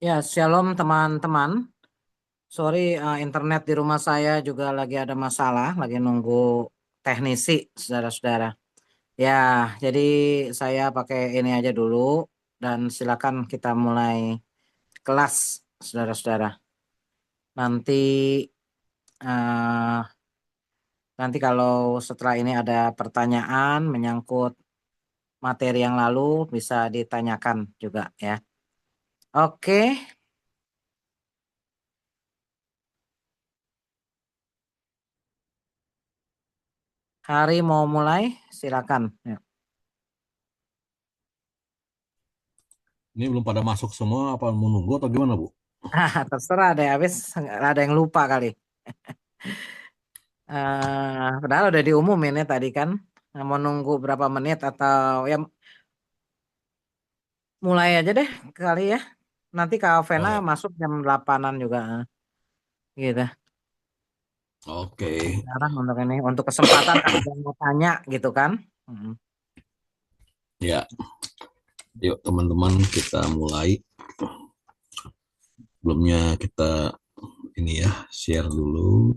Ya, shalom teman-teman. Sorry, internet di rumah saya juga lagi ada masalah, lagi nunggu teknisi, saudara-saudara. Ya, jadi saya pakai ini aja dulu dan silakan kita mulai kelas, saudara-saudara. Nanti eh, nanti kalau setelah ini ada pertanyaan menyangkut materi yang lalu bisa ditanyakan juga ya. Oke, hari mau mulai, silakan. Ya. Ini belum pada masuk semua, apa mau nunggu atau gimana, Bu? Terserah deh, habis ada yang lupa kali. Padahal udah diumumin ya tadi kan. Nah, mau nunggu berapa menit atau ya mulai aja deh kali ya. Nanti Kak Oh Vena ya, masuk jam 8-an juga. Gitu. oke. Sekarang untuk ini, untuk kesempatan kalau ada yang mau tanya gitu kan. Mm. Ya, yuk teman-teman kita mulai. Sebelumnya kita ini ya, share dulu.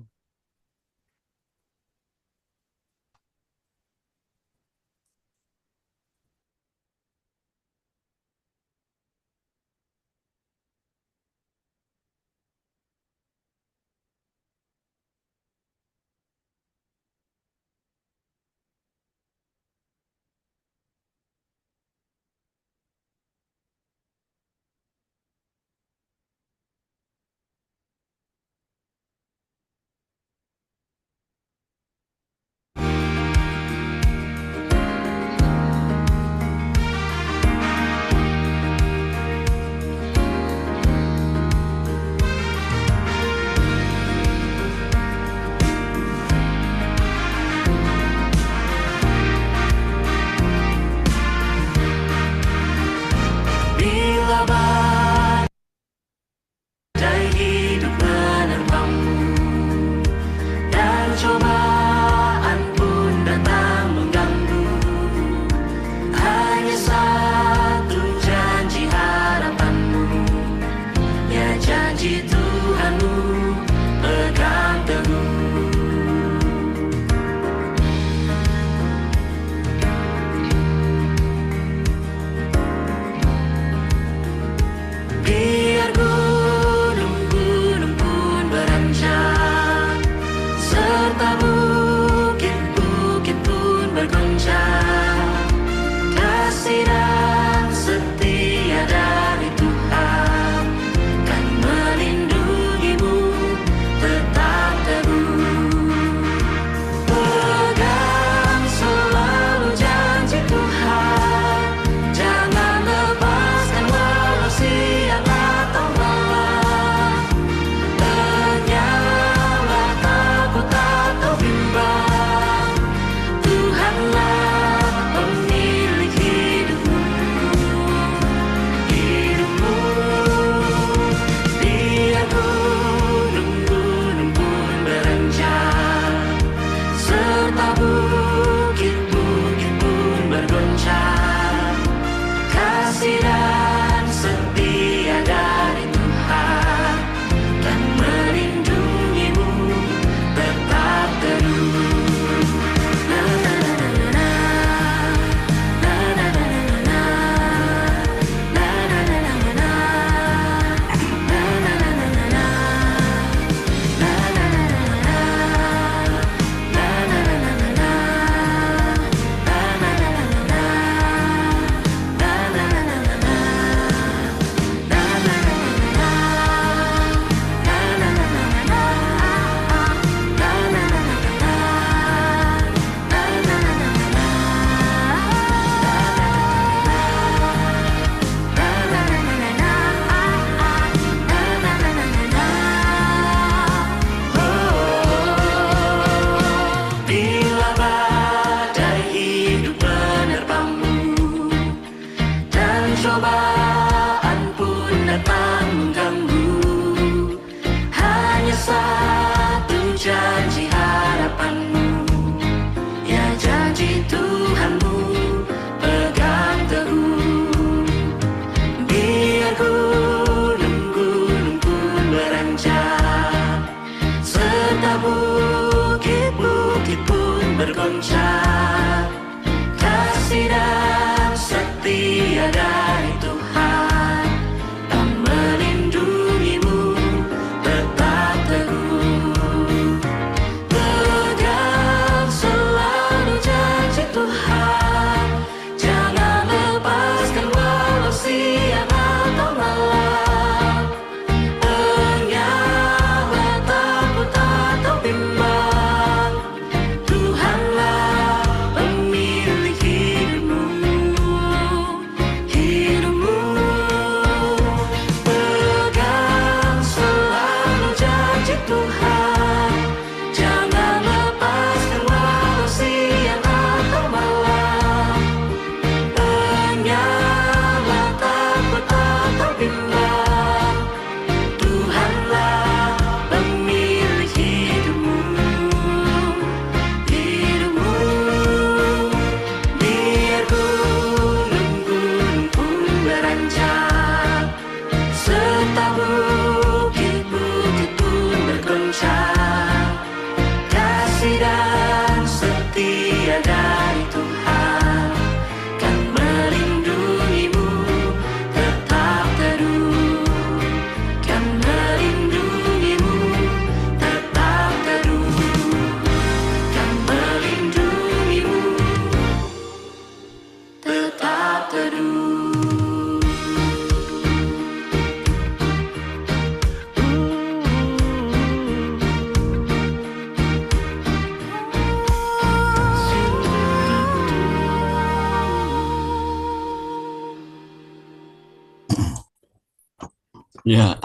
Ya,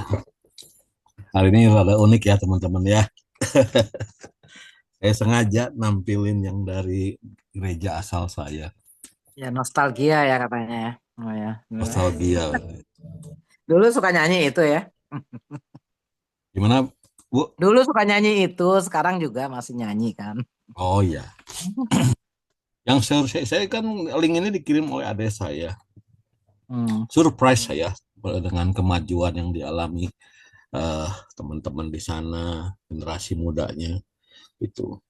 hari ini rada unik ya teman-teman ya. Saya sengaja nampilin yang dari gereja asal saya. Ya nostalgia ya katanya ya. Oh ya. Nostalgia. Dulu suka nyanyi itu ya. Gimana, Bu? Dulu suka nyanyi itu, sekarang juga masih nyanyi kan. Oh ya. Yang saya kan link ini dikirim oleh adik saya. Hmm. Surprise saya dengan kemajuan yang dialami eh, teman-teman di sana, generasi mudanya itu.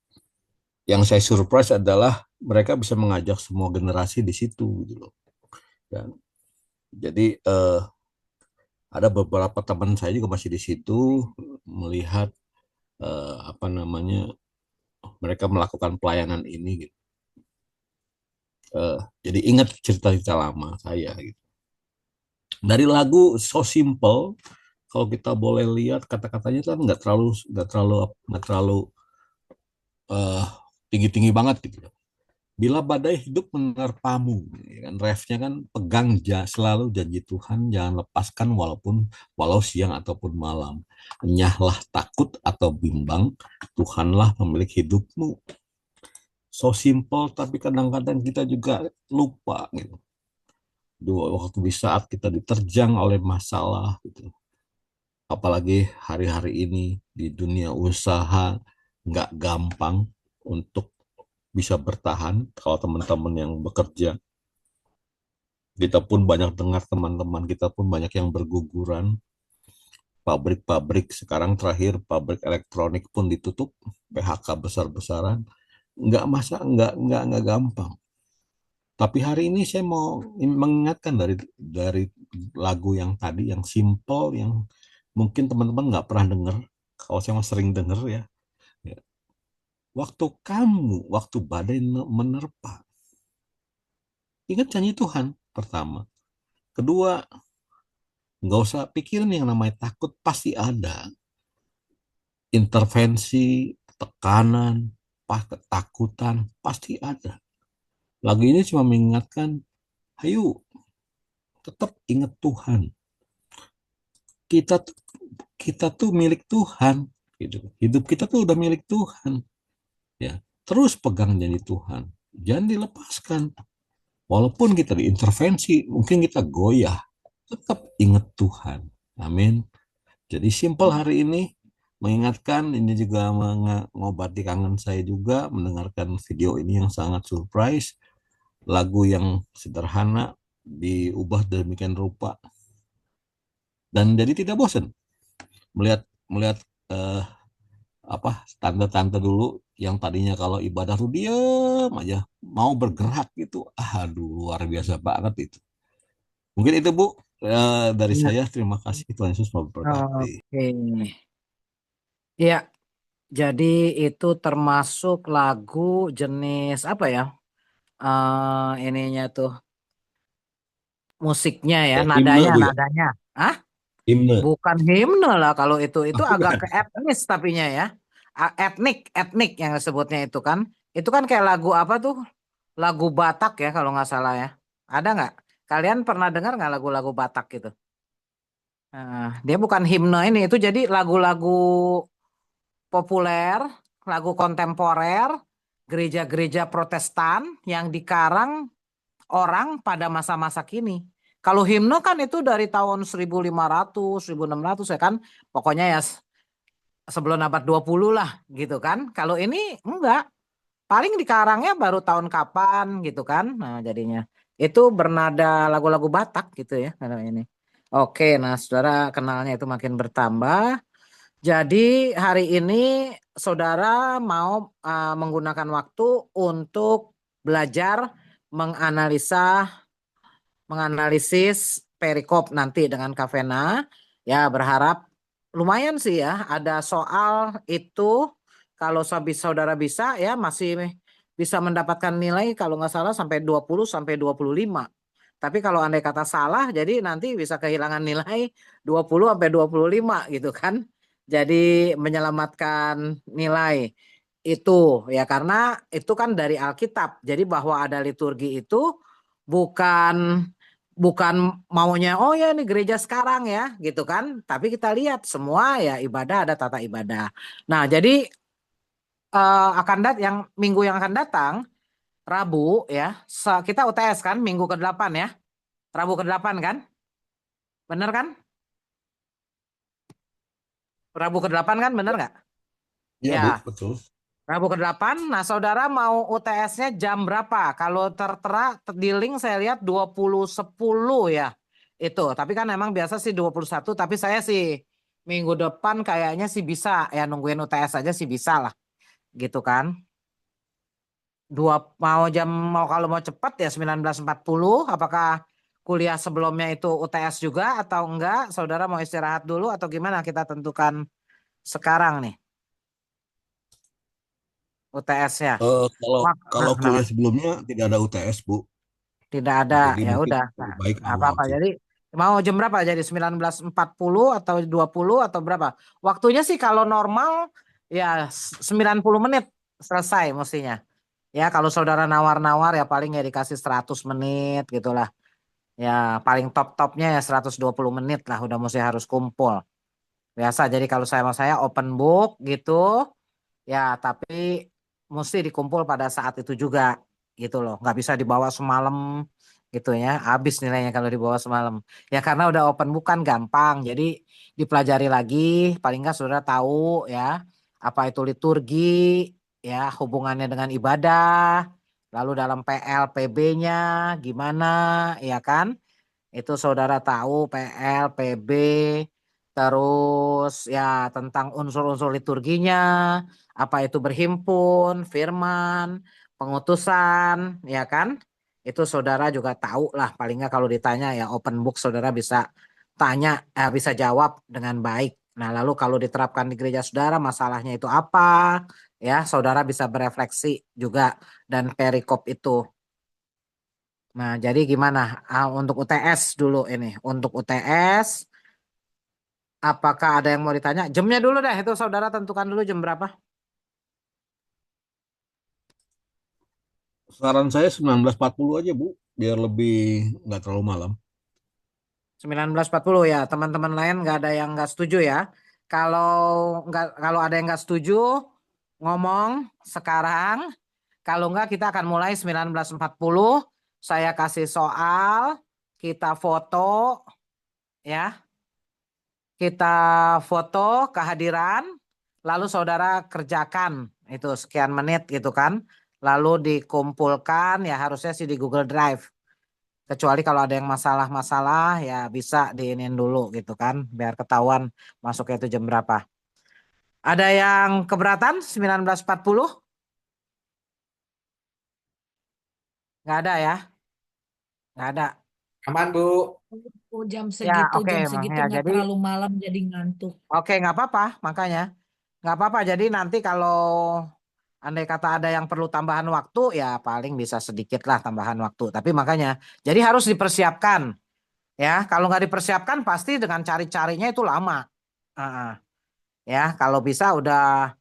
Yang saya surprise adalah mereka bisa mengajak semua generasi di situ gitu loh. Dan jadi ada beberapa teman saya juga masih di situ melihat apa namanya mereka melakukan pelayanan ini gitu. Jadi ingat cerita-cerita lama saya gitu. Dari lagu So Simple, kalau kita boleh lihat kata-katanya kan nggak terlalu eh, tinggi-tinggi banget gitu. Bila badai hidup menerpamu, ya kan refnya kan pegang selalu janji Tuhan, jangan lepaskan walau siang ataupun malam. Enyahlah takut atau bimbang, Tuhanlah pemilik hidupmu. So simple tapi kadang-kadang kita juga lupa gitu. Dua waktu di saat kita diterjang oleh masalah gitu. Apalagi hari-hari ini di dunia usaha nggak gampang untuk bisa bertahan kalau teman-teman yang bekerja. Kita pun banyak dengar teman-teman kita pun banyak yang berguguran. Pabrik-pabrik sekarang terakhir pabrik elektronik pun ditutup, PHK besar-besaran. Nggak gampang. Tapi hari ini saya mau mengingatkan dari lagu yang tadi yang simple yang mungkin teman-teman nggak pernah dengar. Kalau saya mau sering dengar ya. Ya. Waktu badai menerpa. Ingat janji Tuhan pertama. Kedua, nggak usah pikirin yang namanya takut pasti ada. Intervensi, tekanan, ketakutan pasti ada. Lagu ini cuma mengingatkan, ayo tetap ingat Tuhan. Kita kita tuh milik Tuhan. Gitu. Hidup kita tuh udah milik Tuhan. Ya, terus pegang janji Tuhan. Jangan dilepaskan. Walaupun kita diintervensi, mungkin kita goyah, tetap ingat Tuhan. Amin. Jadi simpel hari ini mengingatkan ini juga mengobati kangen saya juga mendengarkan video ini yang sangat surprise, lagu yang sederhana diubah demikian rupa dan jadi tidak bosan melihat melihat eh, apa tanda-tanda dulu yang tadinya kalau ibadah tuh diam aja mau bergerak itu aduh luar biasa banget itu. Mungkin itu Bu dari Iya. saya terima kasih Tuhan Yesus memberkati. Oke. Iya, jadi itu termasuk lagu jenis apa ya? Ininya tuh musiknya ya, Ya, himne nadanya, Bu ya, nadanya. Ah, himne. bukan himne lah kalau itu Ah, agak bukan. ke etnis tapinya ya. Etnik, etnik yang disebutnya itu kan. Itu kan kayak lagu apa tuh? Lagu Batak ya kalau nggak salah ya. Ada nggak? Kalian pernah dengar nggak lagu-lagu Batak gitu? Dia bukan himne ini, itu jadi lagu-lagu populer, lagu kontemporer, gereja-gereja Protestan yang dikarang orang pada masa-masa kini. Kalau himne kan itu dari tahun 1500, 1600 ya kan. Pokoknya ya sebelum abad 20 lah gitu kan. Kalau ini enggak. Paling dikarangnya baru tahun kapan gitu kan. Nah jadinya. Itu bernada lagu-lagu Batak gitu ya. Kalau ini. Oke, nah saudara kenalnya itu makin bertambah. Jadi hari ini saudara mau menggunakan waktu untuk belajar menganalisa menganalisis perikop nanti dengan Kavena. Ya, berharap lumayan sih ya ada soal itu kalau saudara bisa ya masih bisa mendapatkan nilai kalau nggak salah sampai 20 sampai 25. Tapi kalau andai kata salah, jadi nanti bisa kehilangan nilai 20 sampai 25 gitu kan. Jadi menyelamatkan nilai itu ya karena itu kan dari Alkitab. Jadi bahwa ada liturgi itu bukan bukan maunya oh ya ini gereja sekarang ya gitu kan. Tapi kita lihat semua ya ibadah ada tata ibadah. Nah, jadi yang minggu yang akan datang Rabu ya, kita UTS kan minggu ke-8 ya. Rabu ke-8 kan? Bener kan? Rabu ke-8 kan bener nggak? Iya, Bu, Ya, betul. Rabu ke-8. Nah, saudara mau UTS-nya jam berapa? Kalau tertera di link saya lihat 20.10 ya. Itu, tapi kan emang biasa sih 21, tapi saya sih minggu depan kayaknya sih bisa ya nungguin UTS aja sih bisa lah gitu kan. Mau kalau mau cepat ya 19.40. Apakah kuliah sebelumnya itu UTS juga atau enggak? Saudara mau istirahat dulu atau gimana? Kita tentukan sekarang nih UTS-nya. Kalau kalau Kenapa? kuliah sebelumnya tidak ada UTS, Bu. Tidak ada. Jadi Ya mungkin udah. Nah, lebih baik nggak awal apa-apa. sih. Jadi mau jam berapa? Jadi 19.40 atau 20 atau berapa? Waktunya sih kalau normal ya 90 menit selesai mestinya. Ya kalau saudara nawar-nawar ya paling ya dikasih 100 menit gitulah. Ya paling top-topnya ya 120 menit lah udah mesti harus kumpul. Biasa jadi kalau saya open book gitu ya tapi mesti dikumpul pada saat itu juga gitu loh. Nggak bisa dibawa semalam gitu ya. Habis nilainya kalau dibawa semalam. Ya karena udah open book kan gampang. Jadi dipelajari lagi paling nggak saudara tahu ya apa itu liturgi ya hubungannya dengan ibadah. Lalu dalam PL PB-nya gimana ya kan? Itu saudara tahu PL, PB, terus ya tentang unsur-unsur liturginya, apa itu berhimpun, firman, pengutusan, ya kan? Itu saudara juga tahu lah, paling nggak kalau ditanya ya open book saudara bisa tanya, bisa jawab dengan baik. Nah, lalu kalau diterapkan di gereja saudara, masalahnya itu apa? Ya, saudara bisa berefleksi juga dan perikop itu. Nah, jadi gimana? Untuk UTS dulu ini. Untuk UTS, apakah ada yang mau ditanya? Jamnya dulu deh, itu saudara tentukan dulu jam berapa? Saran saya 19.40 aja, Bu, biar lebih nggak terlalu malam. 19.40 ya. Teman-teman lain nggak ada yang nggak setuju ya. Kalau kalau ada yang nggak setuju, ngomong sekarang. Kalau nggak kita akan mulai 19.40. Saya kasih soal, kita foto ya. Kita foto kehadiran, lalu saudara kerjakan itu sekian menit gitu kan. Lalu dikumpulkan ya harusnya sih di Google Drive. Kecuali kalau ada yang masalah-masalah ya bisa diinin dulu gitu kan. Biar ketahuan masuknya itu jam berapa. Ada yang keberatan 19.40? Nggak ada ya? Nggak ada. Aman, Bu. Oh, Ya oke. jam segitu Ya nggak jadi terlalu malam jadi ngantuk. oke nggak apa-apa makanya. Nggak apa-apa. Jadi nanti kalau andai kata ada yang perlu tambahan waktu, ya paling bisa sedikit lah tambahan waktu. Tapi makanya, jadi harus dipersiapkan. Ya, kalau nggak dipersiapkan pasti dengan cari-carinya itu lama. Heeh. Ya, kalau bisa udah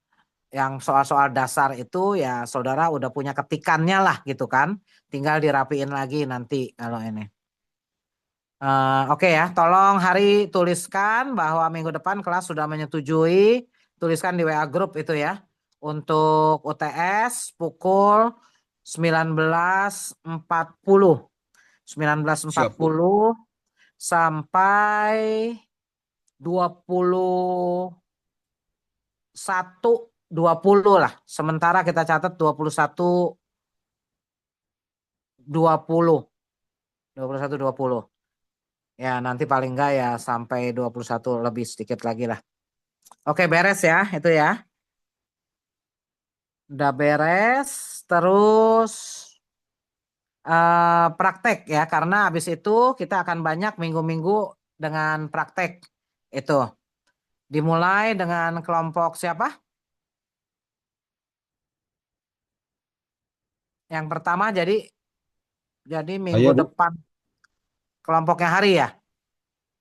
yang soal-soal dasar itu ya saudara udah punya ketikannya lah gitu kan. Tinggal dirapiin lagi nanti kalau ini. Oke ya, tolong Hari tuliskan bahwa minggu depan kelas sudah menyetujui. Tuliskan di WA grup itu ya. Untuk UTS pukul 19.40. Siap, Bu. 19.40 sampai 21.20 lah. Sementara kita catat 21.20. 21.20. Ya, nanti paling enggak ya sampai 21 lebih sedikit lagi lah. Oke, beres ya, itu ya. Udah beres, terus praktek ya, karena habis itu kita akan banyak minggu-minggu dengan praktek. Itu dimulai dengan kelompok siapa? Yang pertama jadi minggu Saya, Bu. depan. Kelompoknya Hari ya?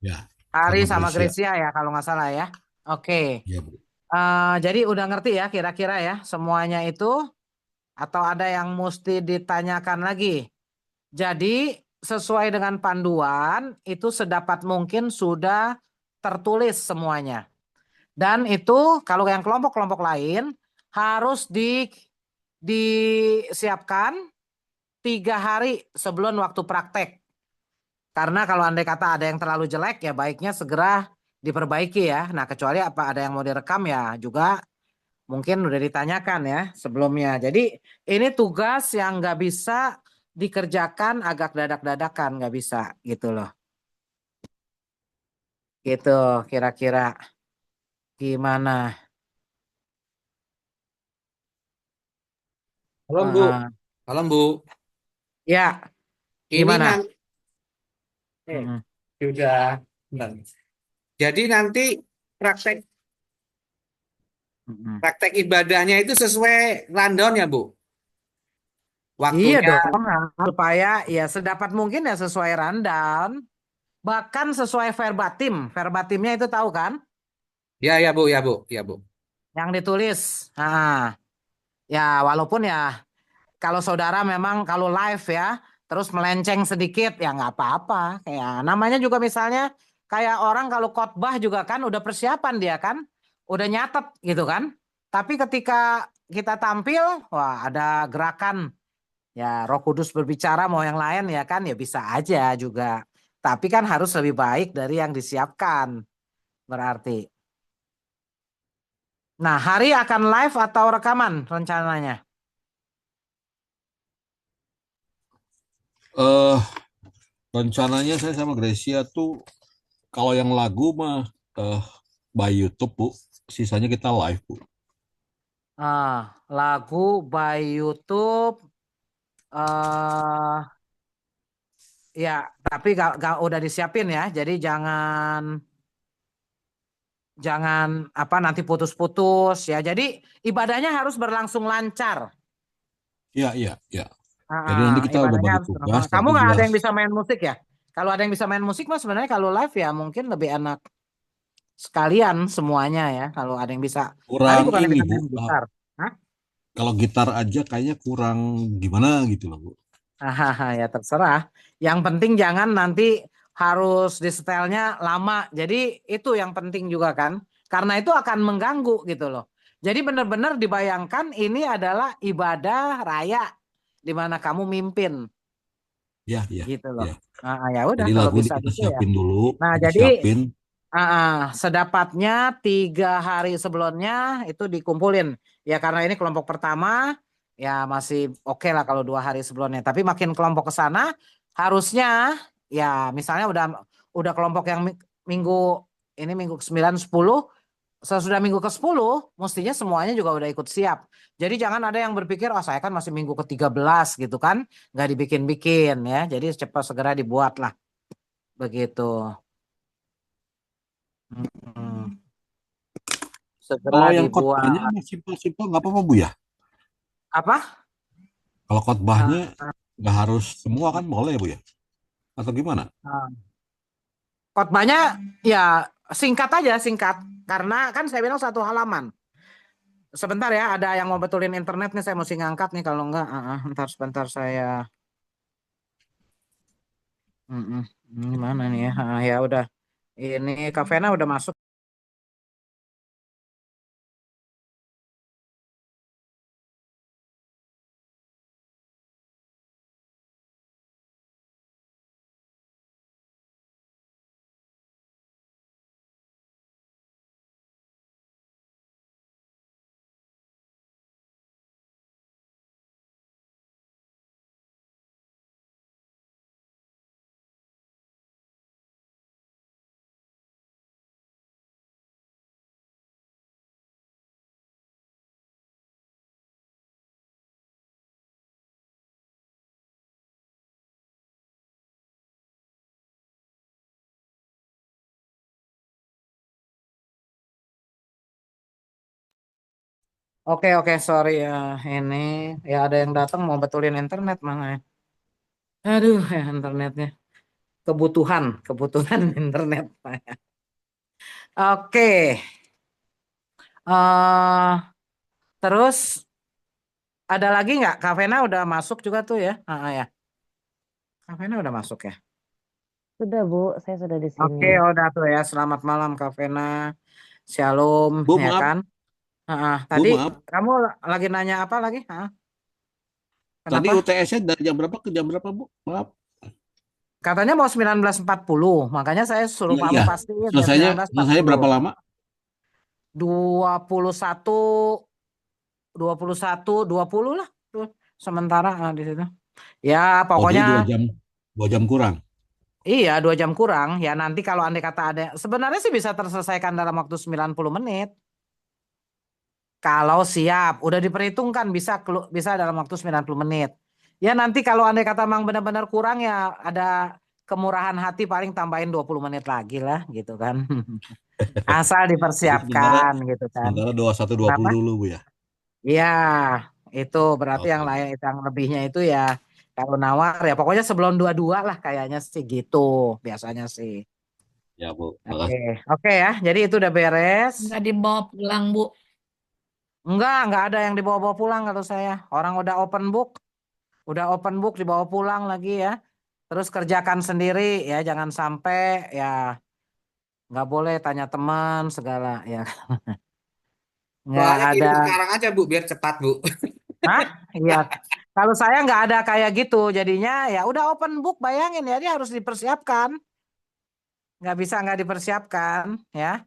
Ya, Hari sama sama Gracia. Gracia ya kalau nggak salah ya. Oke. Ya, Bu. Jadi udah ngerti ya kira-kira ya semuanya itu atau ada yang mesti ditanyakan lagi? Jadi sesuai dengan panduan itu sedapat mungkin sudah tertulis semuanya. Dan itu kalau yang kelompok-kelompok lain harus disiapkan 3 hari sebelum waktu praktek. Karena kalau andai kata ada yang terlalu jelek ya baiknya segera diperbaiki ya. Nah kecuali apa ada yang mau direkam ya juga mungkin udah ditanyakan ya sebelumnya. Jadi ini tugas yang nggak bisa dikerjakan agak dadak-dadakan nggak bisa gitu loh. Gitu kira-kira gimana? Malam Bu, Ah, malam Bu. ya Ini gimana? nanti, Mm-mm, sudah. Bentar. Jadi nanti praktek mm-mm. praktek ibadahnya itu sesuai rundown ya Bu. Iya Waktunya, dong, supaya ya sedapat mungkin ya sesuai rundown, bahkan sesuai verbatim. Verbatimnya itu tahu kan? ya ya Bu, ya Bu, ya Bu. Yang ditulis. Nah, ya walaupun ya kalau saudara memang kalau live ya, terus melenceng sedikit ya nggak apa-apa. Kayak namanya juga misalnya kayak orang kalau khotbah juga kan udah persiapan dia kan, udah nyatet gitu kan. Tapi ketika kita tampil, wah ada gerakan ya Roh Kudus berbicara mau yang lain ya kan ya bisa aja juga. Tapi kan harus lebih baik dari yang disiapkan berarti. Nah, hari akan live atau rekaman rencananya? Eh, rencananya saya sama Gracia tuh kalau yang lagu mah eh by YouTube, Bu. Sisanya kita live, Bu. Lagu by YouTube. eh Ya, tapi gak udah disiapin ya. Jadi jangan jangan apa nanti putus-putus ya. Jadi ibadahnya harus berlangsung lancar. Iya, iya, iya. Jadi Ah, nanti kita udah ibadahnya bagi harus tugas, berlangsung. Kamu nanti nggak dia ada yang bisa main musik ya? Kalau ada yang bisa main musik mah sebenarnya kalau live ya mungkin lebih enak sekalian semuanya ya. Kalau ada yang bisa. Hari kurang bukan yang ini, bisa Bu. main gitar. Hah? Kalau gitar aja kayaknya kurang gimana gitu loh, Bu. Hahaha, ya terserah. Yang penting jangan nanti harus di setelnya lama. Jadi itu yang penting juga kan. Karena itu akan mengganggu gitu loh. Jadi benar-benar dibayangkan ini adalah ibadah raya di mana kamu mimpin Ya, ya, gitu loh. ya. Ya udah Jadi kalau lagu bisa kita gitu ya. siapin dulu, Nah kita jadi siapin. sedapatnya 3 hari sebelumnya itu dikumpulin. Ya karena ini kelompok pertama ya masih oke lah kalau 2 hari sebelumnya. Tapi makin kelompok ke sana harusnya ya misalnya udah kelompok yang minggu ini minggu ke-9 10 sesudah minggu ke-10 mestinya semuanya juga udah ikut siap. Jadi jangan ada yang berpikir oh saya kan masih minggu ke-13 gitu kan nggak dibikin-bikin ya. Jadi cepat segera dibuat lah begitu. Hmm. Segera Kalau yang khotbahnya dibuat. mah simpel-simpel nggak apa-apa, Bu ya. Apa? Kalau khotbahnya Nah, nggak harus semua kan boleh, Bu ya. Atau gimana? nah. Khotbahnya ya singkat aja singkat karena kan saya bilang 1 halaman. Sebentar ya, ada yang mau betulin internet nih, saya mesti ngangkat nih kalau enggak, ntar sebentar saya. Mm-mm. Ini mana nih ya? Ya udah. Ini Kavena udah masuk. Oke oke sorry ya ini ada yang datang mau betulin internet mana ya? Aduh ya internetnya. kebutuhan internet saya. Oke, eh terus ada lagi nggak? Kak Vena udah masuk juga tuh ya? Ya, Kak Vena udah masuk ya. Sudah, Bu, saya sudah di sini. Oke, udah tuh ya. Selamat malam Kak Vena. Shalom, Bu, ya maaf, kan? Bu, Tadi maaf. kamu lagi nanya apa lagi? Tadi Kenapa? UTS-nya dari jam berapa ke jam berapa, Bu? Maaf. Katanya mau 19.40, makanya saya suruh Iya, kamu iya. pastiin ya Selesainya 19.40. berapa lama? 21, 21, 20 lah tuh sementara di situ. Ya Oh, jadi pokoknya 2 jam kurang. iya 2 jam kurang. Ya nanti kalau andai kata ada, sebenarnya sih bisa terselesaikan dalam waktu 90 menit. Kalau siap, udah diperhitungkan bisa dalam waktu 90 menit. Ya nanti kalau andai kata memang benar-benar kurang ya ada kemurahan hati paling tambahin 20 menit lagi lah gitu kan. Asal Jadi sementara dipersiapkan gitu kan. sementara 21.20 Kenapa? dulu, Bu ya. Iya, itu berarti yang Oke. lain yang lebihnya itu ya kalau nawar ya pokoknya sebelum 22 lah kayaknya sih gitu biasanya sih. Ya, Bu. Oke, Makasih. oke ya. Jadi itu udah beres. Nggak dibawa pulang, Bu. Enggak ada yang dibawa-bawa pulang kalau saya. Orang udah open book dibawa pulang lagi ya. Terus kerjakan sendiri ya, jangan sampai ya nggak boleh tanya teman segala ya. Nggak Soalnya ada. kirim sekarang aja Bu, biar cepat Bu. Hah? Iya. Kalau saya nggak ada kayak gitu, jadinya ya udah open book, bayangin ya dia harus dipersiapkan, nggak bisa nggak dipersiapkan, ya.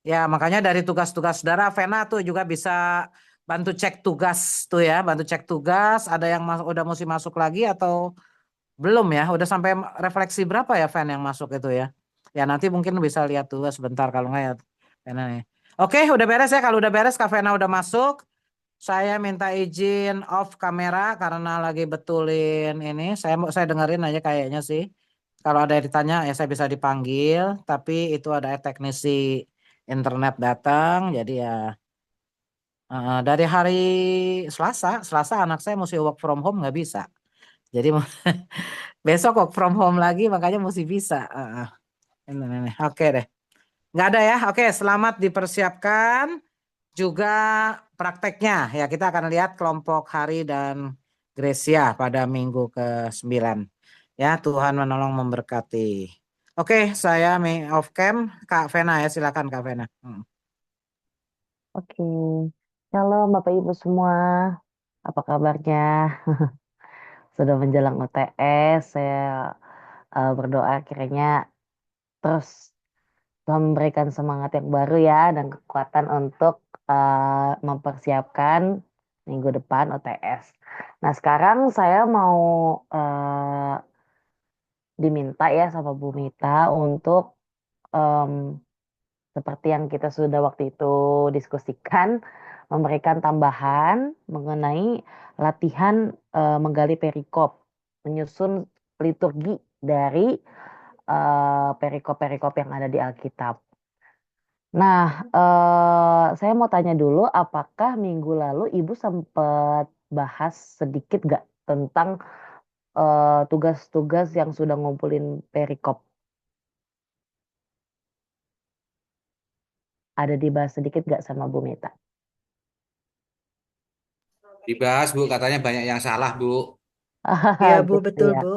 Ya makanya dari tugas-tugas saudara, Vena tuh juga bisa bantu cek tugas tuh ya, bantu cek tugas. Ada yang udah mesti masuk lagi atau belum ya? Udah sampai refleksi berapa ya Ven yang masuk itu ya? Ya nanti mungkin bisa lihat tuh sebentar kalau nggak ya Vena ya. Oke, udah beres ya. Kalau udah beres, Kak Vena udah masuk. Saya minta izin off kamera karena lagi betulin ini. Saya dengerin aja kayaknya sih. Kalau ada yang ditanya ya saya bisa dipanggil, tapi itu ada teknisi internet datang. Jadi ya dari hari Selasa anak saya mesti work from home nggak bisa. Jadi besok work from home lagi makanya mesti bisa. Ini. Oke deh. Nggak ada ya. Oke, selamat dipersiapkan. Juga prakteknya ya kita akan lihat kelompok Hari dan Gracia pada minggu ke-9. Ya, Tuhan menolong memberkati. Oke, saya off cam Kak Vena ya, silakan Kak Vena. Oke. Shalom Bapak Ibu semua. Apa kabarnya? Sudah menjelang UTS, saya berdoa kiranya terus Tuhan memberikan semangat yang baru ya dan kekuatan untuk mempersiapkan minggu depan UTS. Nah, sekarang saya mau diminta ya sama Bu Mita untuk em, seperti yang kita sudah waktu itu diskusikan, memberikan tambahan mengenai latihan menggali perikop, menyusun liturgi dari perikop-perikop yang ada di Alkitab. Nah, saya mau tanya dulu, apakah minggu lalu Ibu sempat bahas sedikit gak tentang tugas-tugas yang sudah ngumpulin perikop? Ada dibahas sedikit gak sama Bu Mita? Dibahas Bu, katanya banyak yang salah Bu. Iya, Bu, Gitu betul, ya. Bu.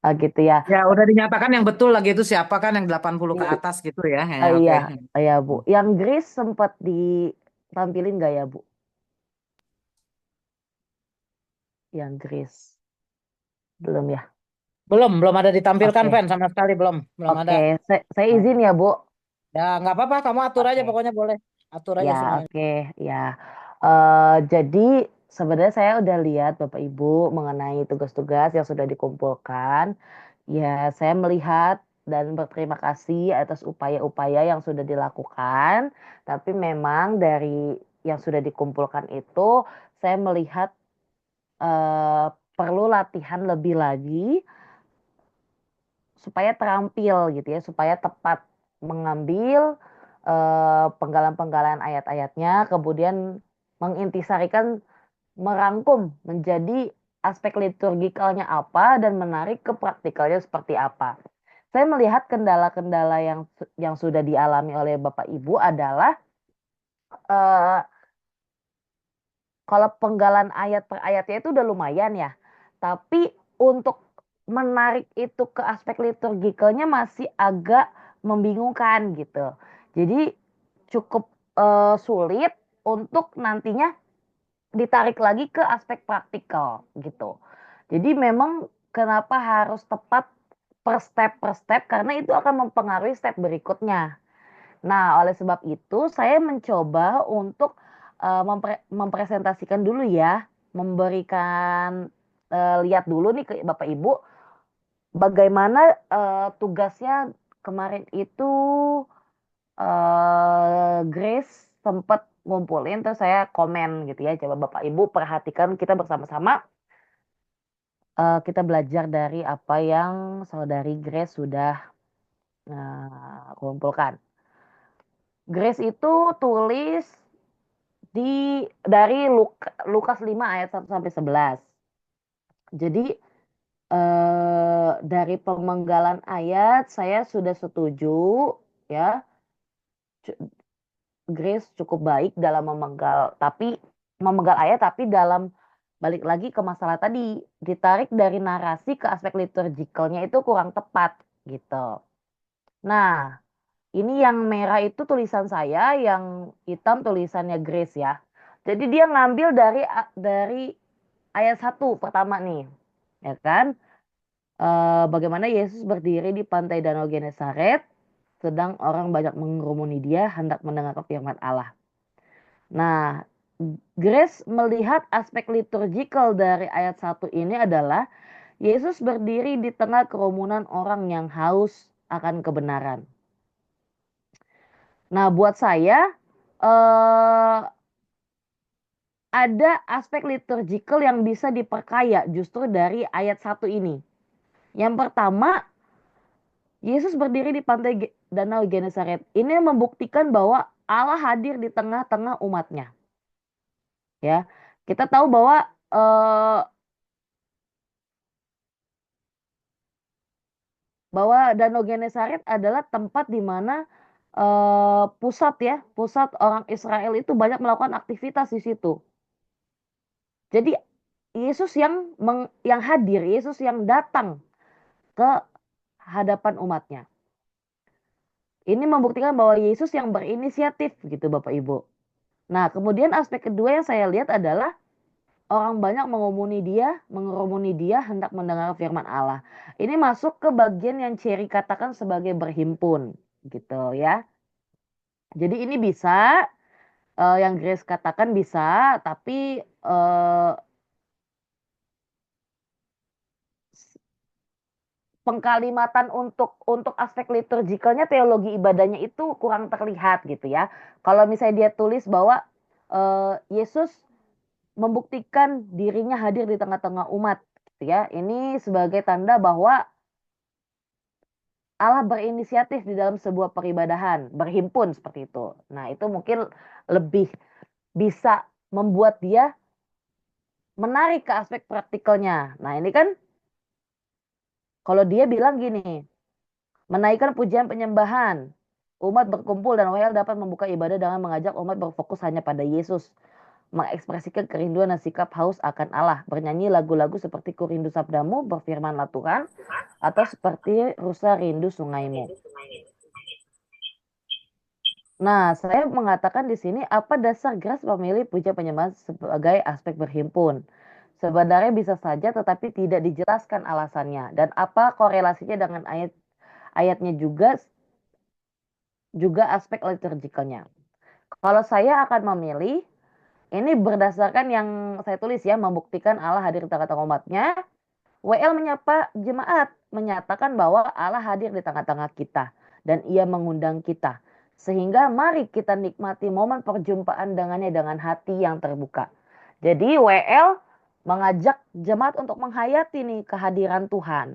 Gitu ya. Ya, udah dinyatakan yang betul lagi itu siapa kan yang 80 ke I- atas gitu ya. Ya, iya, oke. iya Bu. Yang Grace sempat ditampilin gak ya Bu? Yang Grace belum ya? Belum ada ditampilkan Oke, Ven sama sekali belum ada. oke. Saya izin ya Bu. Ya, nggak apa-apa, kamu atur aja Oke, pokoknya boleh. Atur ya aja semuanya. oke ya. Jadi sebenarnya saya udah lihat Bapak Ibu mengenai tugas-tugas yang sudah dikumpulkan. Ya, saya melihat dan berterima kasih atas upaya-upaya yang sudah dilakukan. Tapi memang dari yang sudah dikumpulkan itu, saya melihat perlu latihan lebih lagi supaya terampil gitu ya, supaya tepat mengambil penggalan-penggalan ayat-ayatnya, kemudian mengintisarikan, merangkum menjadi aspek liturgikalnya apa dan menarik ke praktikalnya seperti apa. saya melihat kendala-kendala yang sudah dialami oleh Bapak Ibu adalah eh, kalau penggalan ayat per ayatnya itu udah lumayan ya. Tapi untuk menarik itu ke aspek liturgikalnya masih agak membingungkan gitu. Jadi cukup sulit untuk nantinya ditarik lagi ke aspek praktikal gitu. Jadi memang kenapa harus tepat per step karena itu akan mempengaruhi step berikutnya. Nah, oleh sebab itu saya mencoba untuk mempresentasikan dulu ya, memberikan lihat dulu nih ke Bapak Ibu bagaimana tugasnya kemarin itu Grace sempat ngumpulin terus saya komen gitu ya. Coba Bapak Ibu perhatikan kita bersama-sama kita belajar dari apa yang saudari Grace sudah kumpulkan. Grace itu tulis dari Lukas 5 ayat 1 sampai 11. Jadi dari pemenggalan ayat saya sudah setuju ya. Grace cukup baik dalam memenggal ayat tapi dalam balik lagi ke masalah tadi ditarik dari narasi ke aspek liturgikalnya itu kurang tepat gitu. Nah, ini yang merah itu tulisan saya, yang hitam tulisannya Grace ya. Jadi dia ngambil dari ayat 1 pertama nih. Ya kan? Bagaimana Yesus berdiri di pantai Danau Genesaret, sedang orang banyak mengerumuni dia hendak mendengar firman Allah. Nah, Grace melihat aspek liturgikal dari ayat 1 ini adalah Yesus berdiri di tengah kerumunan orang yang haus akan kebenaran. Nah, buat saya ada aspek liturgikal yang bisa diperkaya justru dari ayat 1 ini. Yang pertama, Yesus berdiri di pantai Danau Genesaret. Ini membuktikan bahwa Allah hadir di tengah-tengah umatnya. Ya, kita tahu bahwa Danau Genesaret adalah tempat di mana pusat orang Israel itu banyak melakukan aktivitas di situ. Jadi Yesus yang hadir, Yesus yang datang ke hadapan umatnya. Ini membuktikan bahwa Yesus yang berinisiatif gitu Bapak Ibu. Nah, kemudian aspek kedua yang saya lihat adalah orang banyak mengerumuni dia hendak mendengar firman Allah. Ini masuk ke bagian yang Cherry katakan sebagai berhimpun gitu ya. Jadi ini bisa yang Grace katakan bisa, tapi pengkalimatan untuk aspek liturgikalnya teologi ibadahnya itu kurang terlihat gitu ya. Kalau misalnya dia tulis bahwa Yesus membuktikan dirinya hadir di tengah-tengah umat gitu ya. Ini sebagai tanda bahwa Allah berinisiatif di dalam sebuah peribadahan, berhimpun seperti itu. Nah, itu mungkin lebih bisa membuat dia menarik ke aspek praktikalnya. Nah, ini kan kalau dia bilang gini, menaikkan pujian penyembahan, umat berkumpul dan WL dapat membuka ibadah dengan mengajak umat berfokus hanya pada Yesus, mengekspresikan kerinduan dan sikap haus akan Allah, bernyanyi lagu-lagu seperti Ku Rindu Sabdamu, berfirmanlah Tuhan, atau seperti Rusa Rindu Sungaimu. Nah, saya mengatakan di sini apa dasar Grace memilih puja penyembahan sebagai aspek berhimpun. Sebenarnya bisa saja tetapi tidak dijelaskan alasannya dan apa korelasinya dengan ayatnya juga aspek liturgikalnya. Kalau saya akan memilih ini berdasarkan yang saya tulis ya, membuktikan Allah hadir di tengah-tengah umatnya. WL menyapa jemaat, menyatakan bahwa Allah hadir di tengah-tengah kita dan ia mengundang kita. Sehingga mari kita nikmati momen perjumpaan dengannya dengan hati yang terbuka. Jadi WL mengajak jemaat untuk menghayati nih kehadiran Tuhan.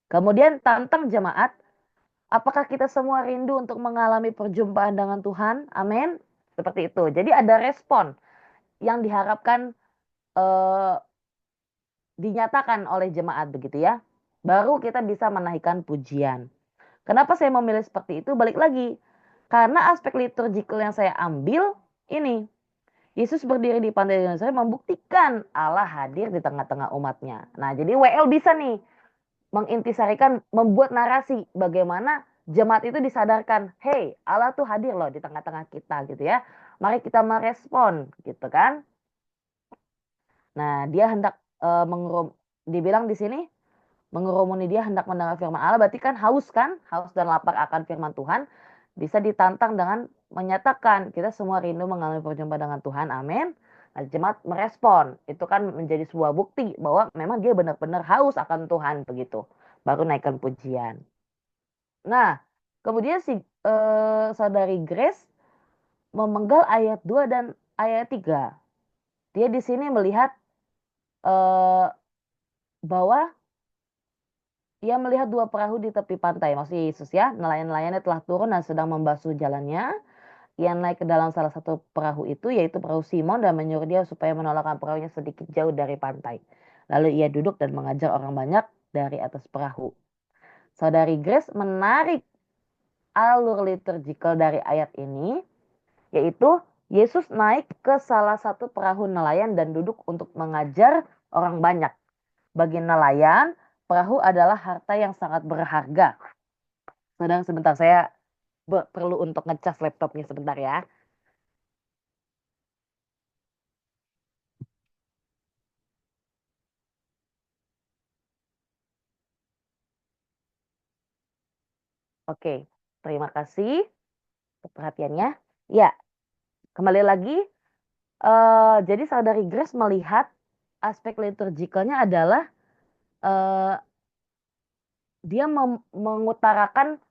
Kemudian tantang jemaat, apakah kita semua rindu untuk mengalami perjumpaan dengan Tuhan? Amin. Seperti itu. Jadi ada respon yang diharapkan dinyatakan oleh jemaat begitu ya. Baru kita bisa menaikkan pujian. Kenapa saya memilih seperti itu? Balik lagi. Karena aspek liturgikal yang saya ambil ini. Yesus berdiri di pantai Genesaret membuktikan Allah hadir di tengah-tengah umatnya. Nah, jadi WL bisa nih mengintisarikan, membuat narasi bagaimana jemaat itu disadarkan, hey, Allah tuh hadir loh di tengah-tengah kita gitu ya. Mari kita merespon gitu kan. Nah, dia hendak dibilang di sini mengerumuni, dia hendak mendengar firman Allah, berarti kan haus dan lapar akan firman Tuhan, bisa ditantang dengan menyatakan kita semua rindu mengalami perjumpaan dengan Tuhan, amin. Nah, jemaat merespon, itu kan menjadi sebuah bukti bahwa memang dia benar-benar haus akan Tuhan begitu, baru naikkan pujian. Nah, kemudian si saudari Grace memenggal ayat 2 dan ayat 3. Dia di sini melihat bahwa ia melihat dua perahu di tepi pantai, maksudnya Yesus ya. Nelayan-nelayannya telah turun dan sedang membasuh jalannya. Ia naik ke dalam salah satu perahu itu, yaitu perahu Simon, dan menyuruh dia supaya menolakkan perahunya sedikit jauh dari pantai. Lalu ia duduk dan mengajar orang banyak dari atas perahu. Saudari Grace menarik alur liturgikal dari ayat ini, yaitu Yesus naik ke salah satu perahu nelayan dan duduk untuk mengajar orang banyak. Bagi nelayan, perahu adalah harta yang sangat berharga. Sebentar, saya perlu untuk ngecas laptopnya sebentar ya. Oke, terima kasih perhatiannya. Ya, kembali lagi. Jadi saudari Grace melihat aspek liturgikalnya adalah dia mengutarakan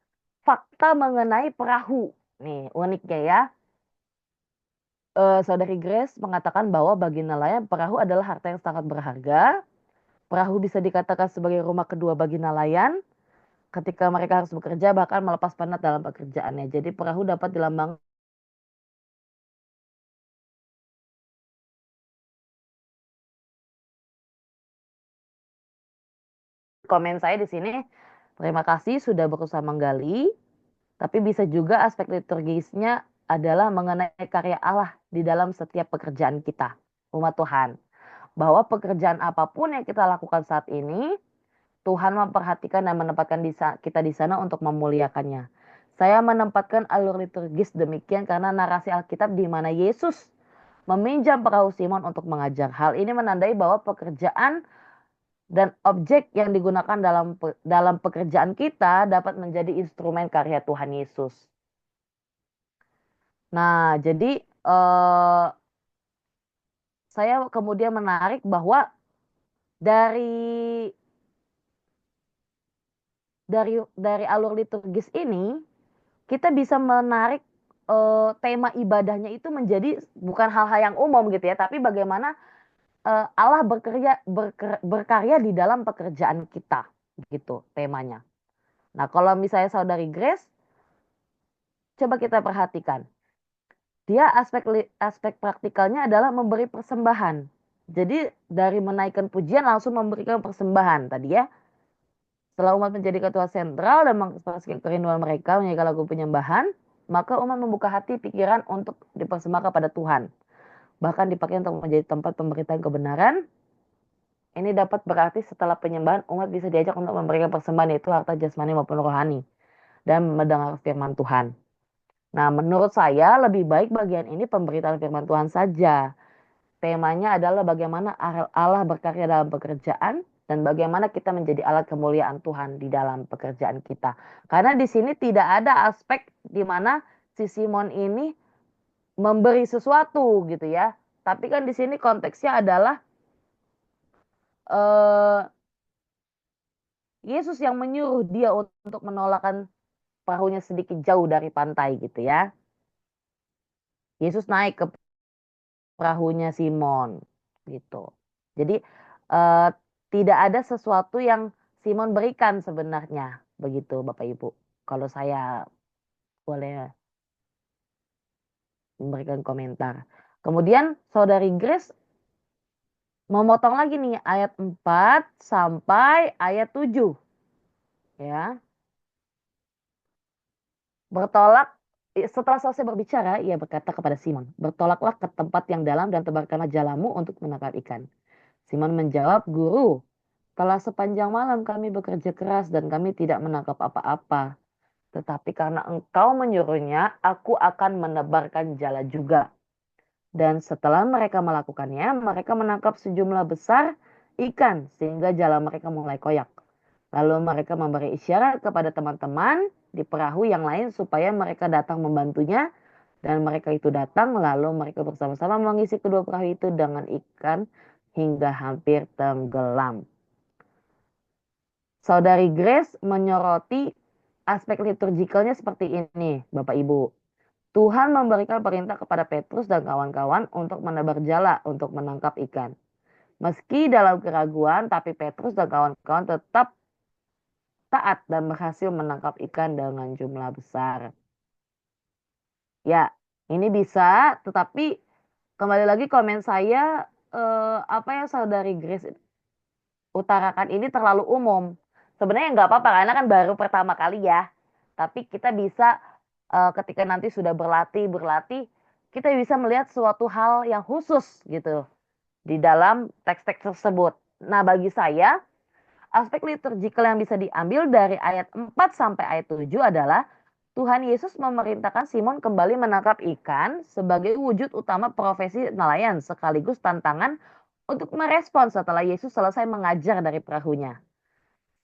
fakta mengenai perahu. Nih, uniknya ya. Saudari Grace mengatakan bahwa bagi nelayan perahu adalah harta yang sangat berharga. Perahu bisa dikatakan sebagai rumah kedua bagi nelayan ketika mereka harus bekerja bahkan melepas penat dalam pekerjaannya. Jadi perahu dapat dilambangkan. Komen saya di sini, terima kasih sudah berusaha menggali, tapi bisa juga aspek liturgisnya adalah mengenai karya Allah di dalam setiap pekerjaan kita, umat Tuhan. Bahwa pekerjaan apapun yang kita lakukan saat ini, Tuhan memperhatikan dan menempatkan kita di sana untuk memuliakannya. Saya menempatkan alur liturgis demikian karena narasi Alkitab di mana Yesus meminjam perahu Simon untuk mengajar. Hal ini menandai bahwa pekerjaan dan objek yang digunakan dalam pekerjaan kita dapat menjadi instrumen karya Tuhan Yesus. Nah, jadi saya kemudian menarik bahwa dari alur liturgis ini kita bisa menarik tema ibadahnya itu menjadi bukan hal-hal yang umum gitu ya, tapi bagaimana Allah berkarya di dalam pekerjaan kita, gitu temanya. Nah, kalau misalnya saudari Grace, coba kita perhatikan. Dia aspek praktikalnya adalah memberi persembahan. Jadi dari menaikkan pujian langsung memberikan persembahan tadi ya. Setelah umat menjadi ketua sentral dan mengekspresikan kerinduan mereka menyanyikan lagu penyembahan, maka umat membuka hati pikiran untuk dipersembahkan pada Tuhan. Bahkan dipakai untuk menjadi tempat pemberitaan kebenaran. Ini dapat berarti setelah penyembahan umat bisa diajak untuk memberikan persembahan, yaitu harta jasmani maupun rohani, dan mendengar firman Tuhan. Nah, menurut saya lebih baik bagian ini pemberitaan firman Tuhan saja. Temanya adalah bagaimana Allah berkarya dalam pekerjaan dan bagaimana kita menjadi alat kemuliaan Tuhan di dalam pekerjaan kita. Karena di sini tidak ada aspek di mana si Simon ini memberi sesuatu gitu ya. Tapi kan di sini konteksnya adalah Yesus yang menyuruh dia untuk menolakkan perahunya sedikit jauh dari pantai gitu ya. Yesus naik ke perahunya Simon gitu. Jadi tidak ada sesuatu yang Simon berikan sebenarnya begitu Bapak Ibu. Kalau saya boleh memberikan komentar. Kemudian saudari Grace memotong lagi nih ayat 4 sampai ayat 7. Ya. Bertolak, setelah selesai berbicara, ia berkata kepada Simon, "Bertolaklah ke tempat yang dalam dan tebarkanlah jalamu untuk menangkap ikan." Simon menjawab, "Guru, telah sepanjang malam kami bekerja keras dan kami tidak menangkap apa-apa. Tetapi karena engkau menyuruhnya, aku akan menebarkan jala juga." Dan setelah mereka melakukannya, mereka menangkap sejumlah besar ikan sehingga jala mereka mulai koyak. Lalu mereka memberi isyarat kepada teman-teman di perahu yang lain supaya mereka datang membantunya. Dan mereka itu datang, lalu mereka bersama-sama mengisi kedua perahu itu dengan ikan hingga hampir tenggelam. Saudari Grace menyoroti aspek liturgikalnya seperti ini, Bapak Ibu. Tuhan memberikan perintah kepada Petrus dan kawan-kawan untuk menebar jala untuk menangkap ikan. Meski dalam keraguan, tapi Petrus dan kawan-kawan tetap taat dan berhasil menangkap ikan dengan jumlah besar. Ya, ini bisa, tetapi kembali lagi komen saya, apa yang Saudari Grace utarakan ini terlalu umum. Sebenarnya nggak apa-apa karena kan baru pertama kali ya. Tapi kita bisa ketika nanti sudah berlatih, kita bisa melihat suatu hal yang khusus gitu di dalam teks-teks tersebut. Nah, bagi saya aspek liturgikal yang bisa diambil dari ayat 4 sampai ayat 7 adalah Tuhan Yesus memerintahkan Simon kembali menangkap ikan sebagai wujud utama profesi nelayan sekaligus tantangan untuk merespon setelah Yesus selesai mengajar dari perahunya.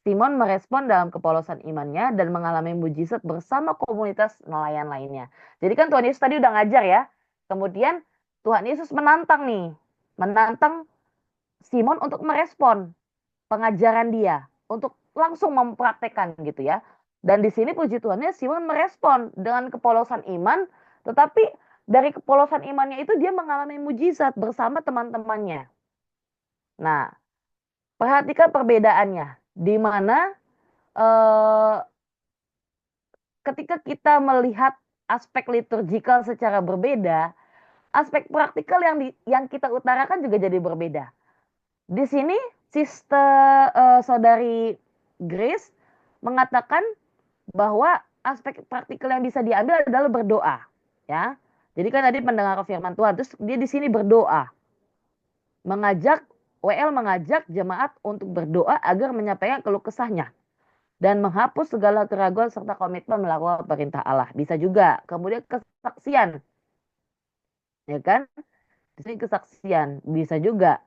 Simon merespon dalam kepolosan imannya dan mengalami mujizat bersama komunitas nelayan lainnya. Jadi kan Tuhan Yesus tadi udah ngajar ya. Kemudian Tuhan Yesus menantang nih. Menantang Simon untuk merespon pengajaran dia. Untuk langsung mempraktekkan gitu ya. Dan di sini puji Tuhannya Simon merespon dengan kepolosan iman. Tetapi dari kepolosan imannya itu dia mengalami mujizat bersama teman-temannya. Nah, perhatikan perbedaannya. Di mana ketika kita melihat aspek liturgikal secara berbeda, aspek praktikal yang kita utarakan juga jadi berbeda. Di sini saudari Grace mengatakan bahwa aspek praktikal yang bisa diambil adalah berdoa, ya. Jadi kan tadi pendengar firman Tuhan, terus dia di sini berdoa, WL mengajak jemaat untuk berdoa agar menyampaikan keluh kesahnya dan menghapus segala keraguan serta komitmen melakukan perintah Allah. Bisa juga. Kemudian kesaksian. Ya kan? Di sini kesaksian. Bisa juga.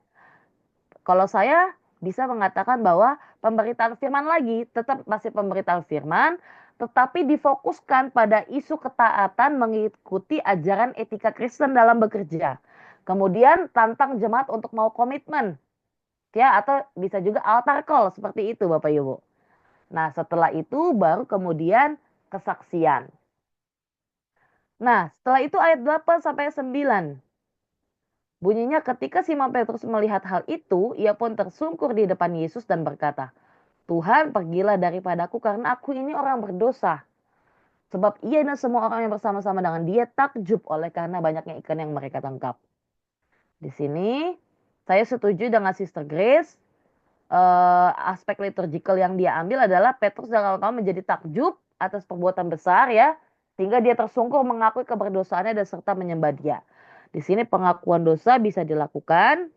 Kalau saya bisa mengatakan bahwa pemberitaan firman lagi tetap masih pemberitaan firman, tetapi difokuskan pada isu ketaatan mengikuti ajaran etika Kristen dalam bekerja. Kemudian tantang jemaat untuk mau komitmen. Ya, atau bisa juga altar call seperti itu Bapak Ibu. Nah, setelah itu baru kemudian kesaksian. Nah, setelah itu ayat 8 sampai 9. Bunyinya ketika Simon Petrus melihat hal itu, ia pun tersungkur di depan Yesus dan berkata, "Tuhan, pergilah daripadaku karena aku ini orang berdosa." Sebab ia dan semua orang yang bersama-sama dengan dia takjub oleh karena banyaknya ikan yang mereka tangkap. Di sini saya setuju dengan Sister Grace. Aspek liturgikal yang dia ambil adalah Petrus dan kawan-kawan menjadi takjub atas perbuatan besar ya, sehingga dia tersungkur mengakui keberdosaannya dan serta menyembah dia. Di sini pengakuan dosa bisa dilakukan.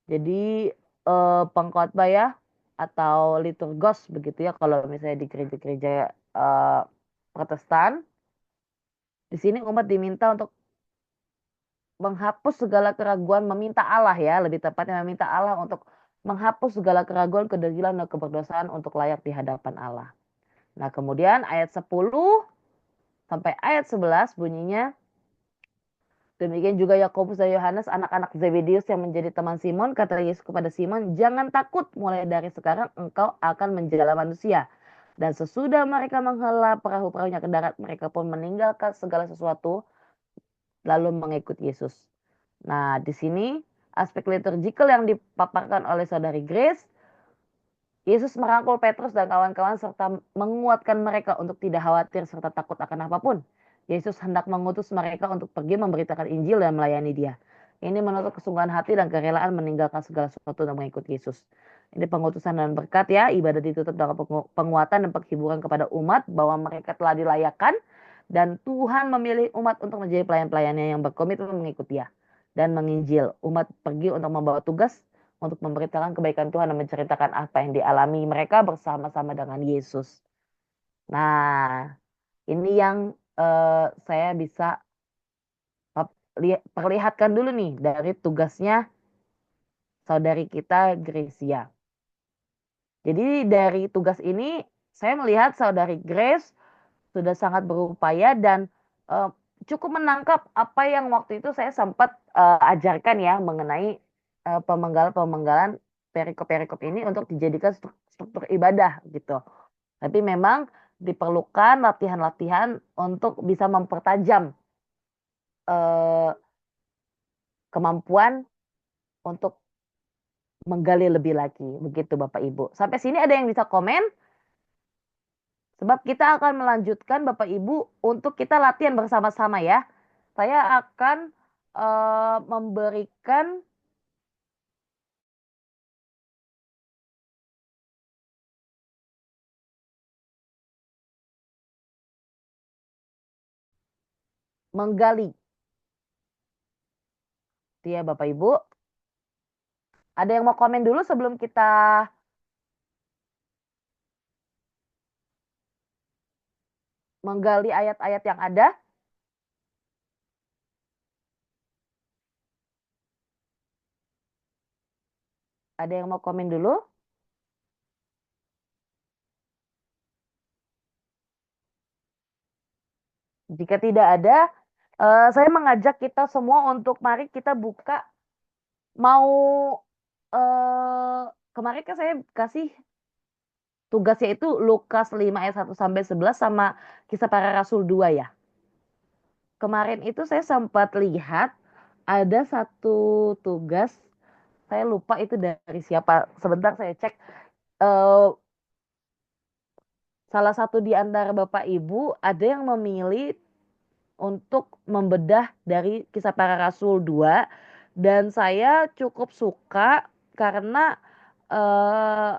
Jadi pengkhotbah ya atau liturgos begitu ya kalau misalnya di gereja-gereja Protestan. Di sini umat diminta untuk menghapus segala keraguan, meminta Allah ya, lebih tepatnya meminta Allah untuk menghapus segala keraguan, kedegilan dan keberdosaan untuk layak di hadapan Allah. Nah, kemudian ayat 10 sampai ayat 11 bunyinya, demikian juga Yakobus dan Yohanes anak-anak Zebedeus yang menjadi teman Simon, kata Yesus kepada Simon, "Jangan takut, mulai dari sekarang engkau akan menjala manusia." Dan sesudah mereka menghela perahu-perahunya ke darat, mereka pun meninggalkan segala sesuatu lalu mengikut Yesus. Nah, di sini aspek liturgikal yang dipaparkan oleh saudari Grace, Yesus merangkul Petrus dan kawan-kawan serta menguatkan mereka untuk tidak khawatir serta takut akan apapun. Yesus hendak mengutus mereka untuk pergi memberitakan Injil dan melayani dia. Ini menuntut kesungguhan hati dan kerelaan meninggalkan segala sesuatu dan mengikut Yesus. Ini pengutusan dan berkat ya, ibadah ditutup dengan penguatan dan penghiburan kepada umat bahwa mereka telah dilayakkan dan Tuhan memilih umat untuk menjadi pelayan-pelayannya yang berkomitmen mengikuti Dia dan menginjil. Umat pergi untuk membawa tugas untuk memberitakan kebaikan Tuhan dan menceritakan apa yang dialami mereka bersama-sama dengan Yesus. Nah, ini yang saya bisa perlihatkan dulu nih dari tugasnya saudari kita Gracia. Jadi dari tugas ini saya melihat saudari Grace sudah sangat berupaya dan eh, cukup menangkap apa yang waktu itu saya sempat ajarkan ya mengenai pemenggalan-pemenggalan perikop-perikop ini untuk dijadikan struktur ibadah gitu. Tapi memang diperlukan latihan-latihan untuk bisa mempertajam eh, kemampuan untuk menggali lebih lagi. Begitu Bapak Ibu. Sampai sini ada yang bisa komen? Sebab kita akan melanjutkan Bapak Ibu untuk kita latihan bersama-sama ya. Saya akan memberikan menggali. Itu ya Bapak Ibu. Ada yang mau komen dulu sebelum kita menggali ayat-ayat yang ada? Ada yang mau komen dulu? Jika tidak ada, saya mengajak kita semua untuk mari kita buka. Mau kemarin kan saya kasih tugasnya itu Lukas 5 ayat 1 sampai 11 sama Kisah Para Rasul 2 ya. Kemarin itu saya sempat lihat ada satu tugas, saya lupa itu dari siapa. Sebentar saya cek. Eh, Salah satu di antara Bapak Ibu ada yang memilih untuk membedah dari Kisah Para Rasul 2 dan saya cukup suka karena eh,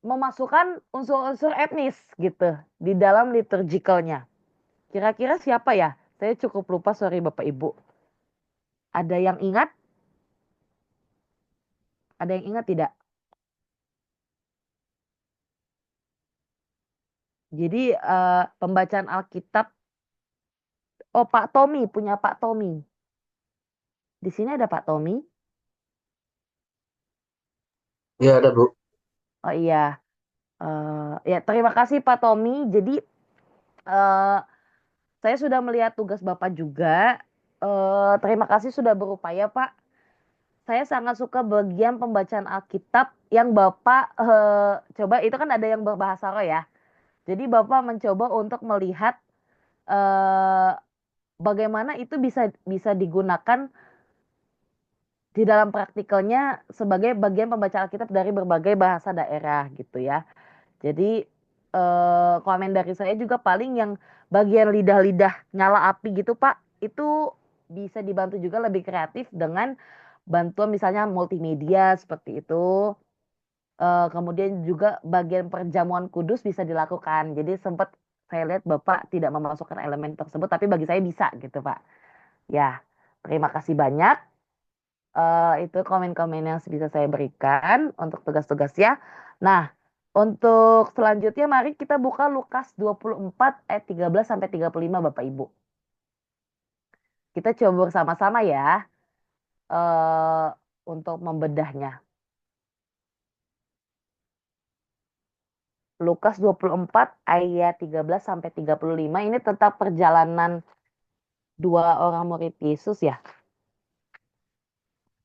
memasukkan unsur-unsur etnis gitu di dalam liturgikalnya. Kira-kira siapa ya? Saya cukup lupa, sorry Bapak Ibu. Ada yang ingat? Ada yang ingat tidak? Jadi pembacaan Alkitab, oh Pak Tommy, punya Pak Tommy. Di sini ada Pak Tommy. Ya ada Bu. Oh iya, ya terima kasih Pak Tommy. Jadi eh, saya sudah melihat tugas Bapak juga. Terima kasih sudah berupaya Pak. Saya sangat suka bagian pembacaan Alkitab yang Bapak coba itu kan ada yang berbahasa roh ya. Jadi Bapak mencoba untuk melihat eh, bagaimana itu bisa bisa digunakan di dalam praktikalnya sebagai bagian pembacaan Alkitab dari berbagai bahasa daerah gitu ya. Jadi komen dari saya juga paling yang bagian lidah-lidah nyala api gitu Pak, itu bisa dibantu juga lebih kreatif dengan bantuan misalnya multimedia seperti itu. Kemudian juga bagian perjamuan kudus bisa dilakukan. Jadi sempat saya lihat Bapak tidak memasukkan elemen tersebut, tapi bagi saya bisa gitu Pak. Ya, terima kasih banyak. Itu komen-komen yang bisa saya berikan untuk tugas-tugasnya. Nah, untuk selanjutnya mari kita buka Lukas 24 ayat 13 sampai 35 Bapak Ibu. Kita coba bersama-sama ya eh, untuk membedahnya. Lukas 24 ayat 13 sampai 35 ini tentang perjalanan dua orang murid Yesus ya.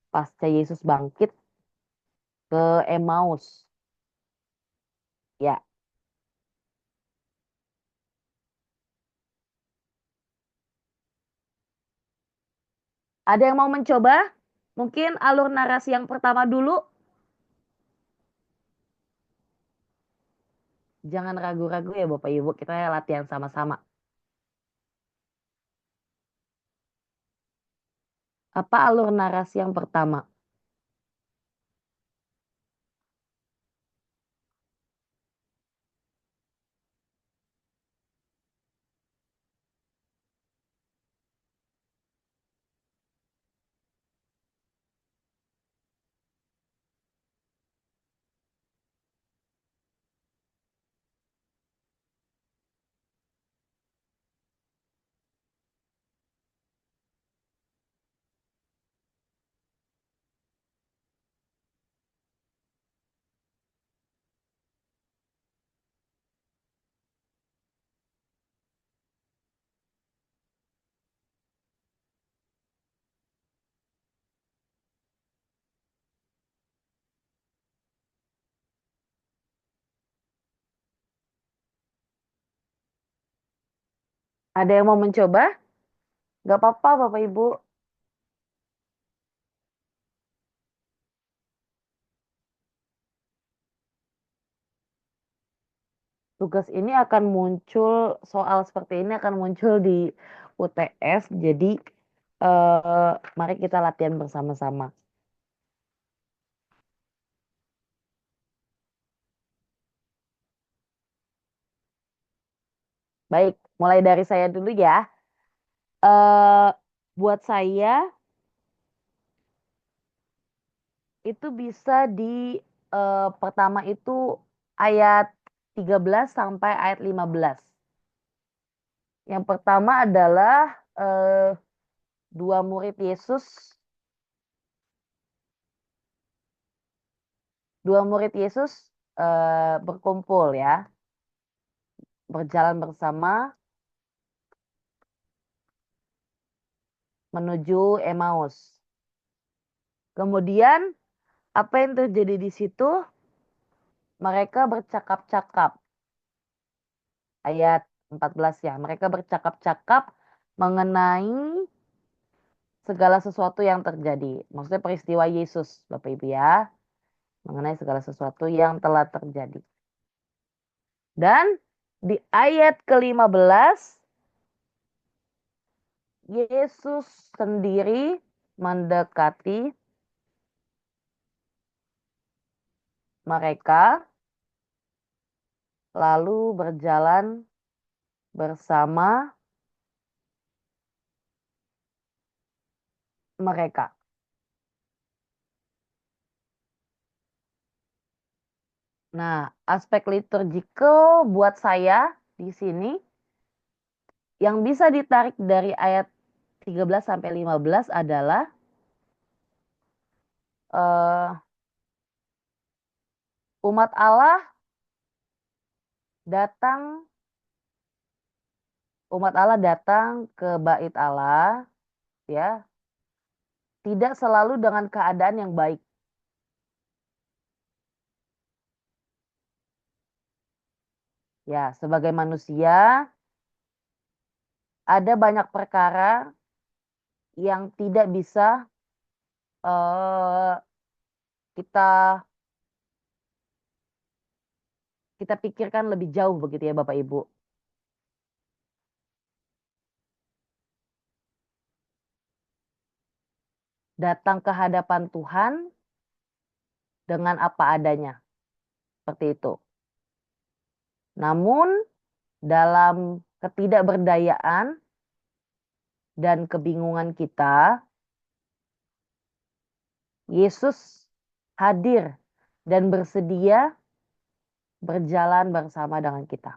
Pasca Yesus bangkit ke Emmaus. Ya, ada yang mau mencoba? Mungkin alur narasi yang pertama dulu. Jangan ragu-ragu ya Bapak Ibu, kita latihan sama-sama. Apa alur narasi yang pertama? Ada yang mau mencoba? Gak apa-apa Bapak Ibu. Tugas ini akan muncul, soal seperti ini akan muncul di UTS. Jadi mari kita latihan bersama-sama. Baik, mulai dari saya dulu ya. Buat saya itu bisa di pertama itu ayat 13 sampai ayat 15. Yang pertama adalah dua murid Yesus berkumpul ya, berjalan bersama menuju Emmaus. Kemudian apa yang terjadi di situ? Mereka bercakap-cakap. Ayat 14 ya, mereka bercakap-cakap mengenai segala sesuatu yang terjadi. Maksudnya peristiwa Yesus, Bapak Ibu ya. Mengenai segala sesuatu yang telah terjadi. Dan di ayat ke-15, Yesus sendiri mendekati mereka, lalu berjalan bersama mereka. Nah, aspek liturgical buat saya di sini yang bisa ditarik dari ayat 13 sampai 15 adalah umat Allah datang ke bait Allah ya, tidak selalu dengan keadaan yang baik. Ya, sebagai manusia ada banyak perkara yang tidak bisa kita pikirkan lebih jauh begitu ya Bapak Ibu. Datang ke hadapan Tuhan dengan apa adanya. Seperti itu. Namun dalam ketidakberdayaan dan kebingungan kita, Yesus hadir dan bersedia berjalan bersama dengan kita.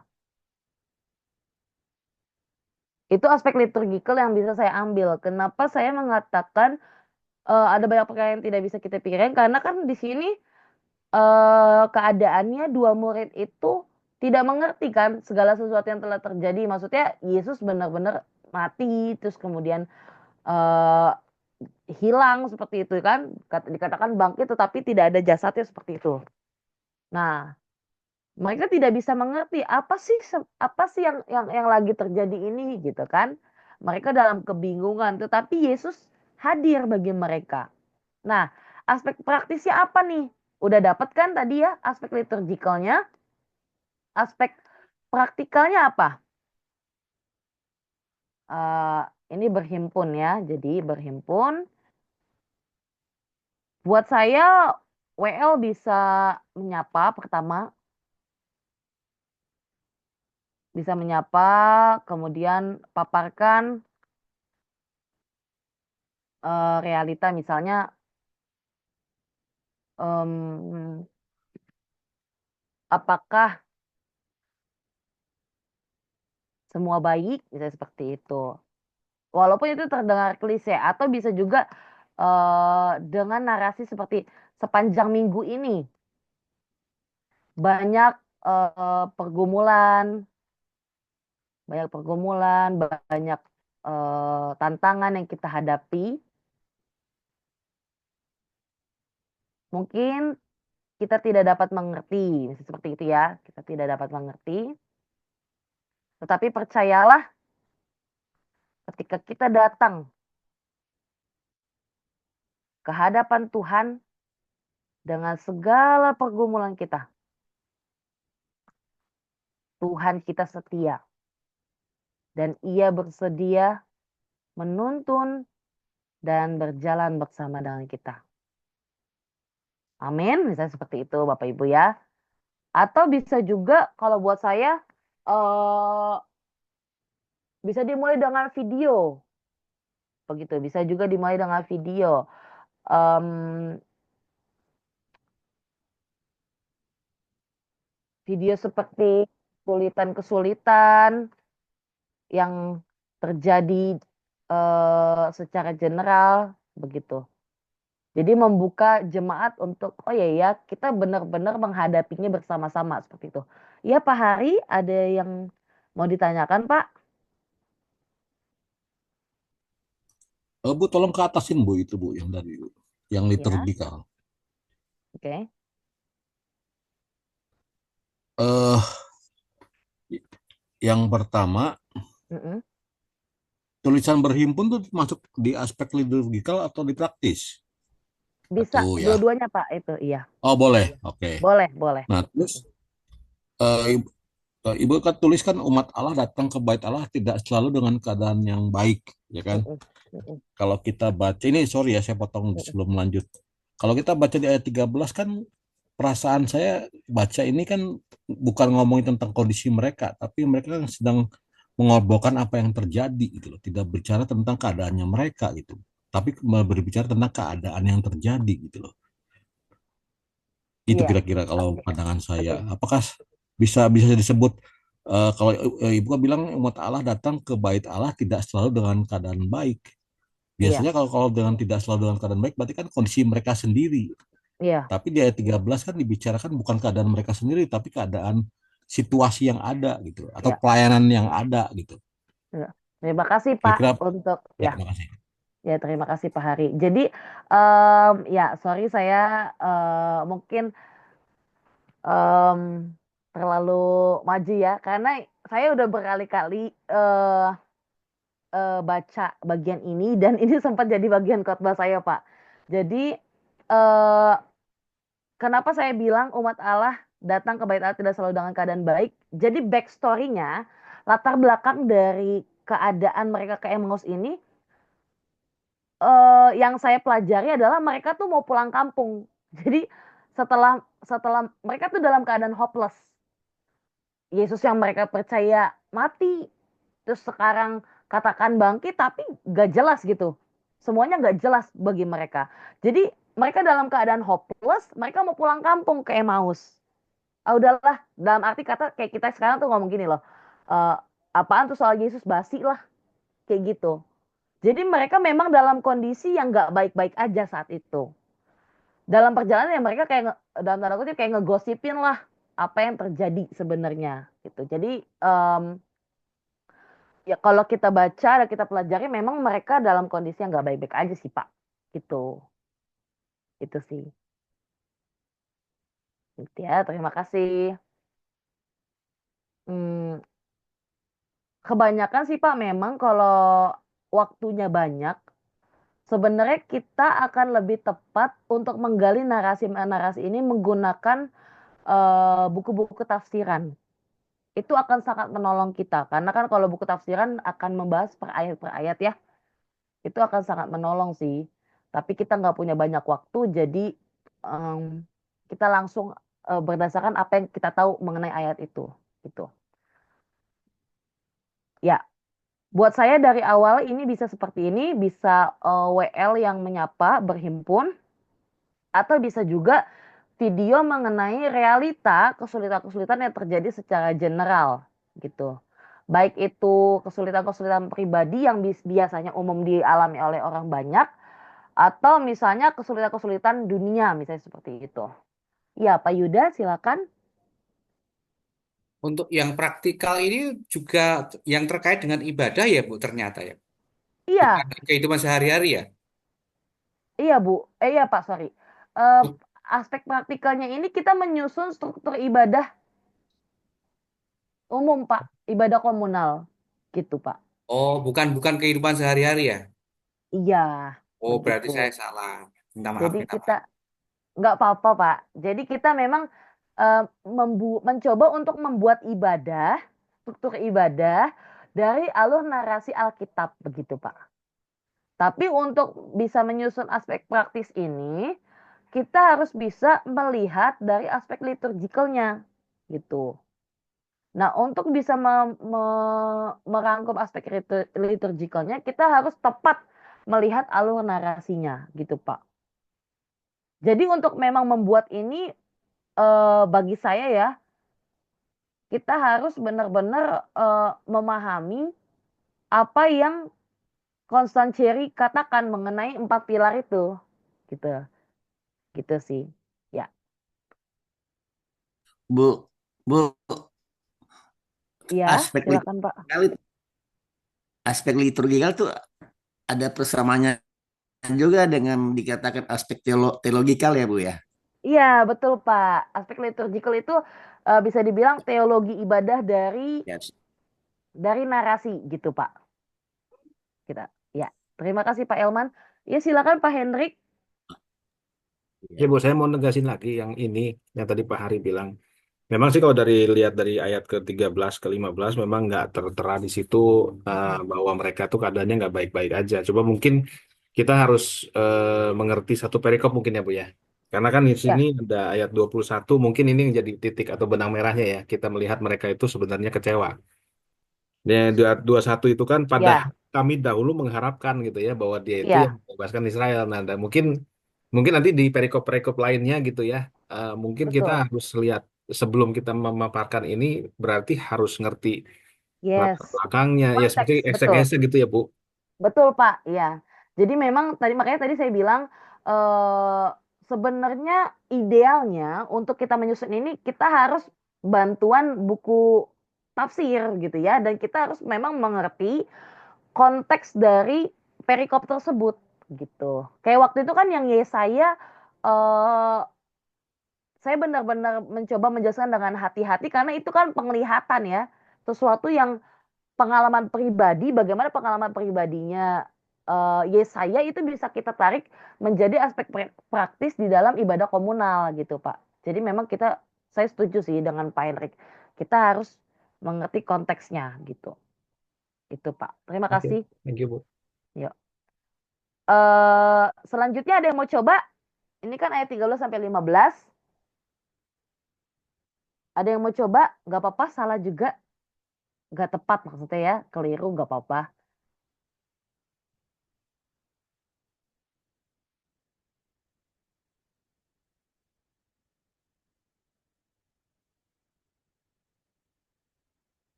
Itu aspek liturgikal yang bisa saya ambil. Kenapa saya mengatakan ada banyak perkara yang tidak bisa kita pikirkan? Karena kan di sini keadaannya dua murid itu tidak mengerti kan segala sesuatu yang telah terjadi. Maksudnya Yesus benar-benar mati, terus kemudian hilang seperti itu kan, dikatakan bangkit tetapi tidak ada jasadnya seperti itu. Nah, mereka tidak bisa mengerti apa sih yang lagi terjadi ini gitu kan. Mereka dalam kebingungan, tetapi Yesus hadir bagi mereka. Nah, aspek praktisnya apa nih? Udah dapat kan tadi ya aspek liturgikalnya? Aspek praktikalnya apa? Ini berhimpun ya. Jadi berhimpun. Buat saya WL bisa menyapa pertama. Bisa menyapa, kemudian paparkan realita misalnya apakah semua baik, misalnya seperti itu. Walaupun itu terdengar klise atau bisa juga dengan narasi seperti sepanjang minggu ini banyak pergumulan, banyak tantangan yang kita hadapi. Mungkin kita tidak dapat mengerti, seperti itu ya. Kita tidak dapat mengerti. Tetapi percayalah ketika kita datang ke hadapan Tuhan dengan segala pergumulan kita, Tuhan kita setia dan Ia bersedia menuntun dan berjalan bersama dengan kita. Amin, misalnya seperti itu Bapak Ibu ya. Atau bisa juga kalau buat saya bisa dimulai dengan video. Begitu, bisa juga dimulai dengan video. Video seperti kesulitan-kesulitan yang terjadi secara general begitu. Jadi membuka jemaat untuk oh ya kita benar-benar menghadapinya bersama-sama seperti itu. Ya Pak Hari, ada yang mau ditanyakan Pak? Bu, tolong ke atasin Bu itu Bu yang dari yang Ya, liturgikal. oke. Eh, yang pertama, Mm-mm. tulisan berhimpun tuh masuk di aspek liturgikal atau di praktis? Bisa Satu ya. dua-duanya Pak itu, iya. Oh boleh, oke. Boleh. Nah terus Ibu, Ibu kan tuliskan umat Allah datang ke bait Allah tidak selalu dengan keadaan yang baik, ya kan? Mm-mm. Mm-mm. Kalau kita baca ini, sorry ya saya potong Mm-mm. sebelum lanjut. Kalau kita baca di ayat 13 kan perasaan saya baca ini kan bukan ngomongin tentang kondisi mereka, tapi mereka kan sedang mengobrolkan apa yang terjadi gitu loh. Tidak bicara tentang keadaannya mereka gitu. Tapi berbicara tentang keadaan yang terjadi gitu loh. Itu Iya, kira-kira kalau oke. pandangan saya. Oke. Apakah bisa disebut kalau Ibu kan bilang umat Allah datang ke bait Allah tidak selalu dengan keadaan baik. Iya, Biasanya kalau dengan tidak selalu dengan keadaan baik berarti kan kondisi mereka sendiri. iya, Tapi di ayat 13 kan dibicarakan bukan keadaan mereka sendiri tapi keadaan situasi yang ada gitu atau iya, pelayanan yang ada gitu. iya. Terima kasih Pak Kira-kira untuk ya ya. makasih. Ya, terima kasih Pak Hari. Jadi, ya sorry saya mungkin em, terlalu maju ya, karena saya udah berkali-kali baca bagian ini dan ini sempat jadi bagian khotbah saya Pak. Jadi, eh, kenapa saya bilang umat Allah datang ke bait Allah tidak selalu dengan keadaan baik? Jadi backstory-nya, latar belakang dari keadaan mereka ke Emmaus ini yang saya pelajari adalah mereka tuh mau pulang kampung. Jadi setelah setelah mereka tuh dalam keadaan hopeless. Yesus yang mereka percaya mati, terus sekarang katakan bangkit, tapi gak jelas gitu. Semuanya gak jelas bagi mereka. Jadi mereka dalam keadaan hopeless, mereka mau pulang kampung ke Emmaus. Ah udahlah, dalam arti kata kayak kita sekarang tuh ngomong gini loh, eh, apaan tuh soal Yesus basi lah, kayak gitu. Jadi mereka memang dalam kondisi yang nggak baik-baik aja saat itu. Dalam perjalanan yang mereka kayak dalam tanda kutip kayak ngegosipin lah apa yang terjadi sebenarnya gitu. Jadi ya kalau kita baca dan kita pelajari memang mereka dalam kondisi yang nggak baik-baik aja sih Pak. Gitu. Itu sih. Gitu ya, terima kasih. Hmm, kebanyakan sih Pak memang kalau waktunya banyak sebenarnya kita akan lebih tepat untuk menggali narasi-narasi ini menggunakan buku-buku tafsiran. Itu akan sangat menolong kita karena kan kalau buku tafsiran akan membahas per ayat ya. Itu akan sangat menolong sih. Tapi kita nggak punya banyak waktu jadi em, kita langsung berdasarkan apa yang kita tahu mengenai ayat itu. Gitu. Ya, buat saya dari awal ini bisa seperti ini, bisa WL yang menyapa berhimpun atau bisa juga video mengenai realita kesulitan-kesulitan yang terjadi secara general gitu. Baik itu kesulitan-kesulitan pribadi yang biasanya umum dialami oleh orang banyak atau misalnya kesulitan-kesulitan dunia misalnya seperti itu. Ya, Pak Yuda silakan. Untuk yang praktikal ini juga yang terkait dengan ibadah ya Bu ternyata ya. Bukan Iya, kehidupan sehari-hari ya. iya Bu. Iya Pak, sorry. Eh, aspek praktikalnya ini kita menyusun struktur ibadah umum Pak, ibadah komunal gitu Pak. Oh, bukan bukan kehidupan sehari-hari ya? Iya, Oh, berarti begitu. saya salah. Minta maaf, Jadi minta kita maaf. nggak apa-apa, Pak. Jadi kita memang mencoba untuk membuat ibadah, struktur ibadah dari alur narasi Alkitab begitu, Pak. Tapi untuk bisa menyusun aspek praktis ini, kita harus bisa melihat dari aspek liturgikalnya gitu. Nah, untuk bisa merangkum aspek liturgikalnya, kita harus tepat melihat alur narasinya gitu, Pak. Jadi untuk memang membuat ini bagi saya ya, kita harus benar-benar memahami apa yang Constantieri katakan mengenai 4 pilar itu. Gitu. Gitu sih. Ya. Bu, Bu, Iya, aspek silakan Pak. aspek liturgikal tuh ada persamaannya juga dengan dikatakan aspek teologikal ya Bu ya. Iya, betul Pak. Aspek liturgical itu bisa dibilang teologi ibadah Ya, dari narasi gitu Pak. Kita. Ya. Terima kasih Pak Elman. Ya, silakan Pak Hendrik. Ya Bu, saya mau negasin lagi yang ini, yang tadi Pak Hari bilang. Memang sih kalau dari lihat dari ayat ke-13 ke-15 memang nggak tertera di situ bahwa mereka tuh keadaannya nggak baik-baik aja. Coba mungkin kita harus mengerti satu perikop mungkin ya Bu ya. Karena kan di sini Ya, ada ayat 21, mungkin ini yang jadi titik atau benang merahnya ya. Kita melihat mereka itu sebenarnya kecewa. Dan 21 itu kan pada ya, kami dahulu mengharapkan gitu ya bahwa dia itu yang ya, membebaskan Israel. Nah, dan mungkin mungkin nanti di perikop-perikop lainnya gitu ya. Mungkin kita betul. harus lihat sebelum kita memaparkan ini berarti harus ngerti latar Yes. belakangnya ya seperti Konteks, betul. eksegese gitu ya Bu. Betul, Pak. Iya. Jadi memang makanya tadi saya bilang eh sebenarnya idealnya untuk kita menyusun ini kita harus bantuan buku tafsir gitu ya dan kita harus memang mengerti konteks dari perikop tersebut gitu. Kayak waktu itu kan yang Yesaya eh saya benar-benar mencoba menjelaskan dengan hati-hati karena itu kan penglihatan ya, sesuatu yang pengalaman pribadi, bagaimana pengalaman pribadinya Yesaya itu bisa kita tarik menjadi aspek praktis di dalam ibadah komunal gitu, Pak. Jadi memang saya setuju sih dengan Pak Henrik. Kita harus mengerti konteksnya gitu. Itu, Pak. Terima Oke, kasih. thank you Bu. Yuk. Selanjutnya ada yang mau coba? Ini kan ayat 13 sampai 15. Ada yang mau coba? Gak apa-apa, salah juga. Gak tepat maksudnya ya, keliru gak apa-apa.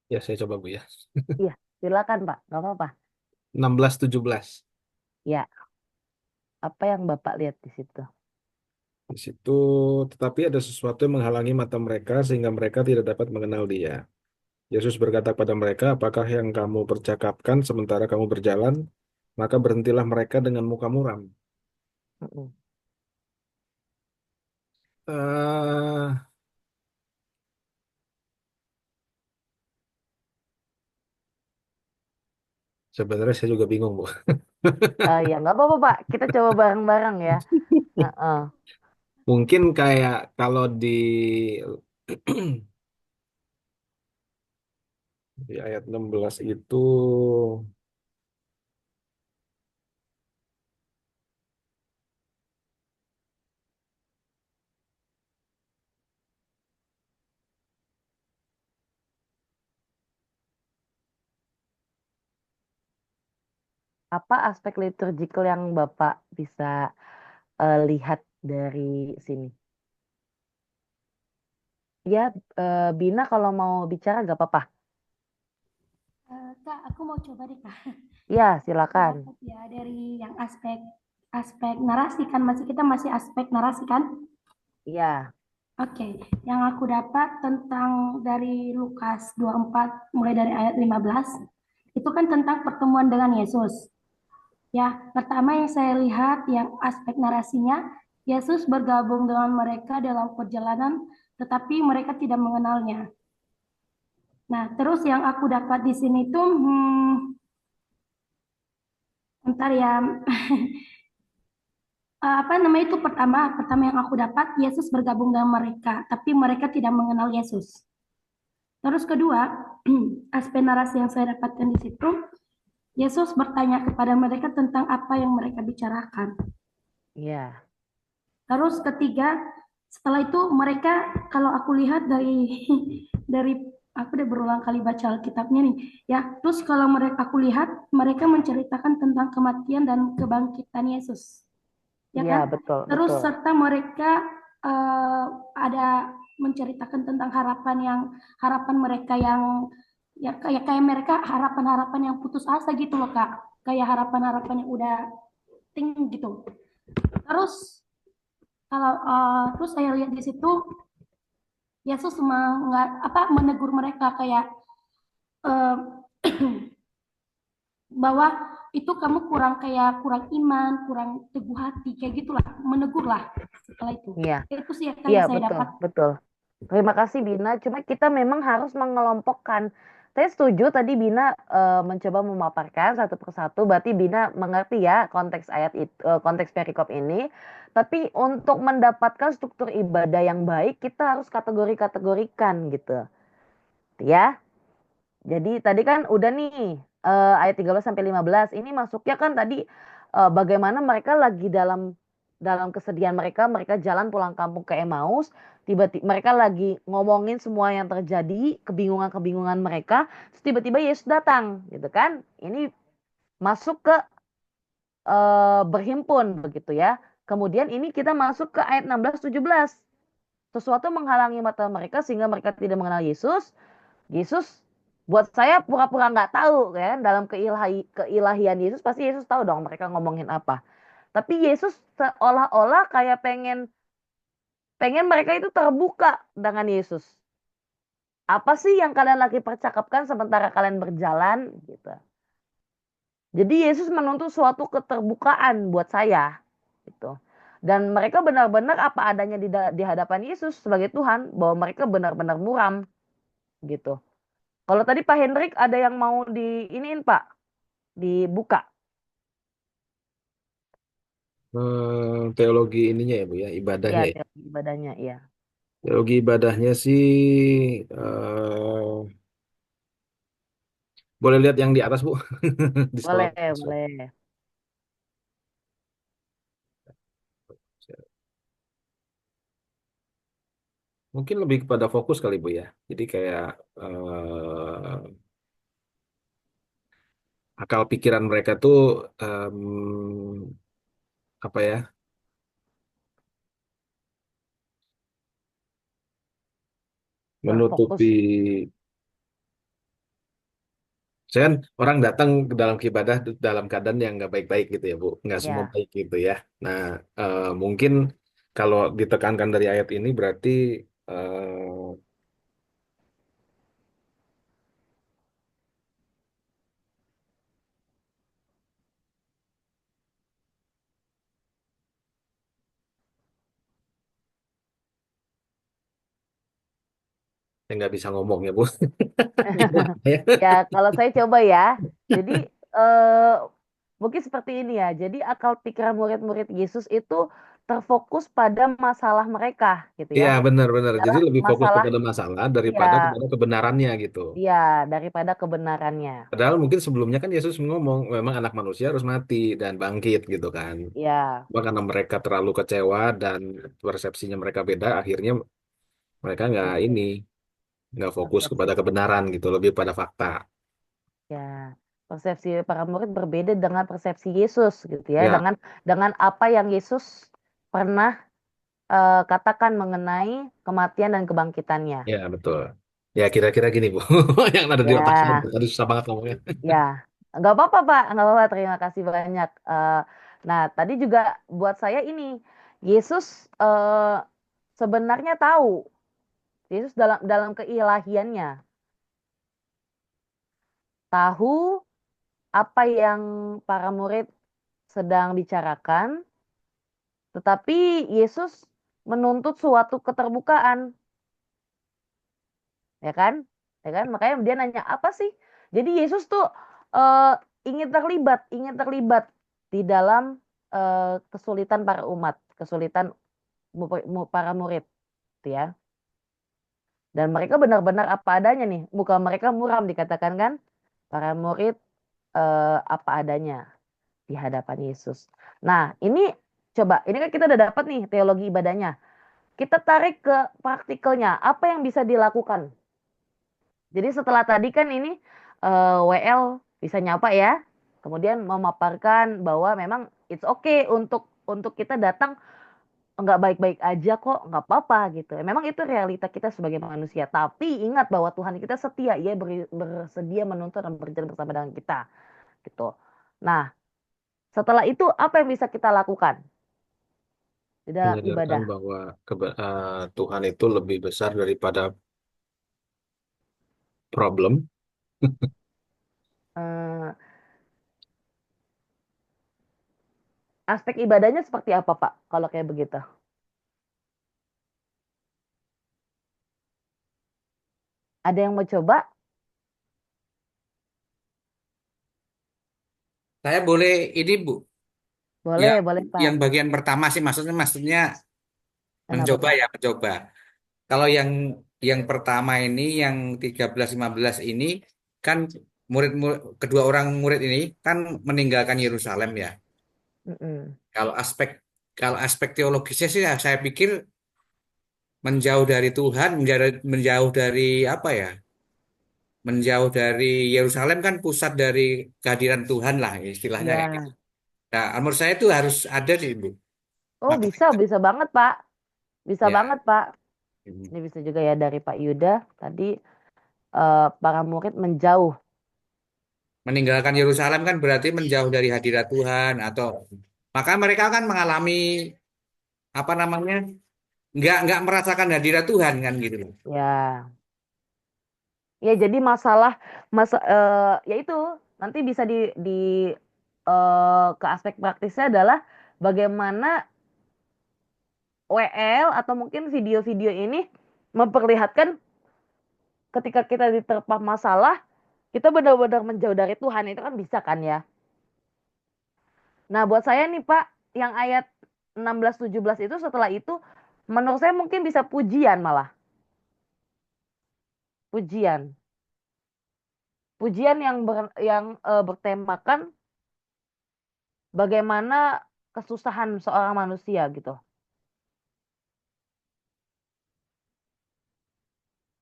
Ya, saya coba Bu ya. Iya, silakan Pak, gak apa-apa. 16-17. Ya, apa yang Bapak lihat di situ? Di situ tetapi ada sesuatu yang menghalangi mata mereka sehingga mereka tidak dapat mengenal Dia. Yesus berkata kepada mereka, "Apakah yang kamu percakapkan sementara kamu berjalan? Maka berhentilah mereka dengan muka muram." Mm-mm. eh Sebenarnya saya juga bingung, Bu. Ya nggak apa-apa Pak, kita coba bareng-bareng ya. Heeh. Mungkin kayak kalau di ayat 16 itu Apa aspek liturgikal yang Bapak bisa lihat dari sini? Ya, Bina kalau mau bicara gak apa-apa. Kak, aku mau coba deh Kak. Ya, Aku silakan. dapat ya dari yang aspek aspek narasi kan, kita masih aspek narasi kan? Iya, Oke, yang aku dapat tentang dari Lukas 24 mulai dari ayat 15 itu kan tentang pertemuan dengan Yesus. Ya, pertama yang saya lihat yang aspek narasinya, Yesus bergabung dengan mereka dalam perjalanan, tetapi mereka tidak mengenalnya. Nah, terus yang aku dapat di sini tuh, bentar ya, apa namanya itu pertama yang aku dapat, Yesus bergabung dengan mereka, tapi mereka tidak mengenal Yesus. Terus kedua, aspek narasi yang saya dapatkan di situ, Yesus bertanya kepada mereka tentang apa yang mereka bicarakan. iya, Terus ketiga, setelah itu mereka, kalau aku lihat dari dari aku udah berulang kali baca Alkitabnya nih, ya. Terus kalau aku lihat mereka menceritakan tentang kematian dan kebangkitan Yesus, ya iya, kan? betul, Terus betul. serta mereka ada menceritakan tentang harapan mereka yang ya kayak mereka harapan-harapan yang putus asa gitu loh Kak, kayak harapan-harapan yang udah tinggi gitu. Terus kalau terus saya lihat di situ Yesus menegur mereka kayak eh, bahwa itu kamu kurang iman, kurang teguh hati kayak gitulah, menegur lah setelah itu. Iya, Itu sih Kak iya, yang saya betul, dapat. betul. Terima kasih Bina. Cuma kita memang harus mengelompokkan. Saya setuju tadi Bina mencoba memaparkan satu persatu. Berarti Bina mengerti ya konteks ayat itu, konteks perikop ini. Tapi untuk mendapatkan struktur ibadah yang baik, kita harus kategori-kategorikan gitu, ya. Jadi tadi kan udah nih ayat 13 sampai 15 ini masuknya kan tadi bagaimana mereka lagi dalam dalam kesedihan mereka, mereka jalan pulang kampung ke Emmaus, tiba-tiba mereka lagi ngomongin semua yang terjadi, kebingungan-kebingungan mereka, terus tiba-tiba Yesus datang, gitu kan? Ini masuk ke berhimpun begitu ya. Kemudian ini kita masuk ke ayat 16 17. Sesuatu menghalangi mata mereka sehingga mereka tidak mengenal Yesus. Yesus buat saya pura-pura nggak tahu kan dalam keilahian Yesus pasti Yesus tahu dong mereka ngomongin apa. Tapi Yesus seolah-olah kayak pengen pengen mereka itu terbuka dengan Yesus. Apa sih yang kalian lagi percakapkan sementara kalian berjalan gitu. Jadi Yesus menuntut suatu keterbukaan buat saya gitu. Dan mereka benar-benar apa adanya di hadapan Yesus sebagai Tuhan bahwa mereka benar-benar muram gitu. Kalau tadi Pak Hendrik ada yang mau diiniin Pak, dibuka. Teologi ininya ya Bu ya, Ya, ibadahnya ya. teologi ibadahnya ya. Teologi ibadahnya sih eh, boleh lihat yang di atas Bu, di Boleh, slide. boleh. Mungkin lebih kepada fokus kali Bu ya. Jadi kayak akal pikiran mereka tuh apa ya, menutupi. Terfokus. Saya kan orang datang ke dalam ibadah dalam keadaan yang nggak baik-baik gitu ya Bu, nggak semua Ya, baik gitu ya. Nah mungkin kalau ditekankan dari ayat ini berarti saya nggak bisa ngomong ya Bu. Gimana ya? ya kalau saya coba ya. Jadi mungkin seperti ini ya. Jadi akal pikiran murid-murid Yesus itu terfokus pada masalah mereka gitu ya. Iya benar-benar. Jadi Adalah lebih fokus masalah kepada masalah ya, daripada kepada kebenarannya gitu. ya daripada kebenarannya. Padahal mungkin sebelumnya kan Yesus ngomong memang anak manusia harus mati dan bangkit gitu kan. Ya, Cuma karena mereka terlalu kecewa dan persepsinya mereka beda, akhirnya mereka nggak fokus persepsi. kepada kebenaran gitu, lebih pada fakta. Ya. Persepsi para murid berbeda dengan persepsi Yesus gitu ya, Ya, dengan apa yang Yesus pernah katakan mengenai kematian dan kebangkitannya. ya betul. Ya kira-kira gini Bu, yang ada di otak saya Ya, tadi susah banget ngomongnya. ya, nggak apa-apa Pak, nggak apa-apa. Terima kasih banyak. Nah, tadi juga buat saya ini, Yesus sebenarnya tahu, Yesus dalam dalam keilahiannya tahu apa yang para murid sedang bicarakan, tetapi Yesus menuntut suatu keterbukaan, ya kan? Ya kan? Makanya dia nanya apa sih? Jadi Yesus tuh eh, ingin terlibat di dalam kesulitan para umat, kesulitan para murid, gitu ya. Dan mereka benar-benar apa adanya nih, muka mereka muram dikatakan kan? Para murid apa adanya di hadapan Yesus. Nah, ini coba, ini kan kita udah dapat nih teologi ibadahnya. Kita tarik ke praktikalnya, apa yang bisa dilakukan? Jadi setelah tadi kan ini WL bisa nyapa ya, kemudian memaparkan bahwa memang it's okay untuk kita datang nggak baik-baik aja kok, nggak apa-apa gitu. Memang itu realita kita sebagai manusia. Tapi ingat bahwa Tuhan kita setia, Ia bersedia menuntun dan berjalan bersama dengan kita gitu. Nah, setelah itu apa yang bisa kita lakukan di dalam Menyadarkan ibadah? bahwa Tuhan itu lebih besar daripada problem. Eh, Aspek ibadahnya seperti apa Pak? Kalau kayak begitu, ada yang mau coba? Saya boleh ini Bu, Boleh, yang boleh Pak. yang bagian pertama sih maksudnya Kenapa mencoba Pak? ya mencoba. Kalau yang pertama ini yang 13-15 ini kan murid-murid kedua orang murid ini kan meninggalkan Yerusalem ya. Mm-mm. Kalau aspek kalau aspek teologisnya sih saya pikir menjauh dari Tuhan, menjauh dari apa ya? Menjauh dari Yerusalem kan pusat dari kehadiran Tuhan lah istilahnya kayak gitu. Ya. Nah, menurut saya itu harus ada sih, Bu. Oh, Maka bisa, bisa banget, Pak. Bisa ya banget, Pak. Ini bisa juga ya dari Pak Yuda. Tadi para murid menjauh. meninggalkan Yerusalem kan berarti menjauh dari hadirat Tuhan atau maka mereka kan mengalami apa namanya nggak merasakan hadirat Tuhan kan gitu loh. Ya. Ya, jadi ya itu nanti bisa ke aspek praktisnya adalah bagaimana WL atau mungkin video-video ini memperlihatkan ketika kita diterpa masalah, kita benar-benar menjauh dari Tuhan itu kan bisa kan ya. Nah, buat saya nih Pak, yang ayat 16-17 itu setelah itu menurut saya mungkin bisa pujian malah. Pujian. Pujian yang bertemakan bagaimana kesusahan seorang manusia gitu.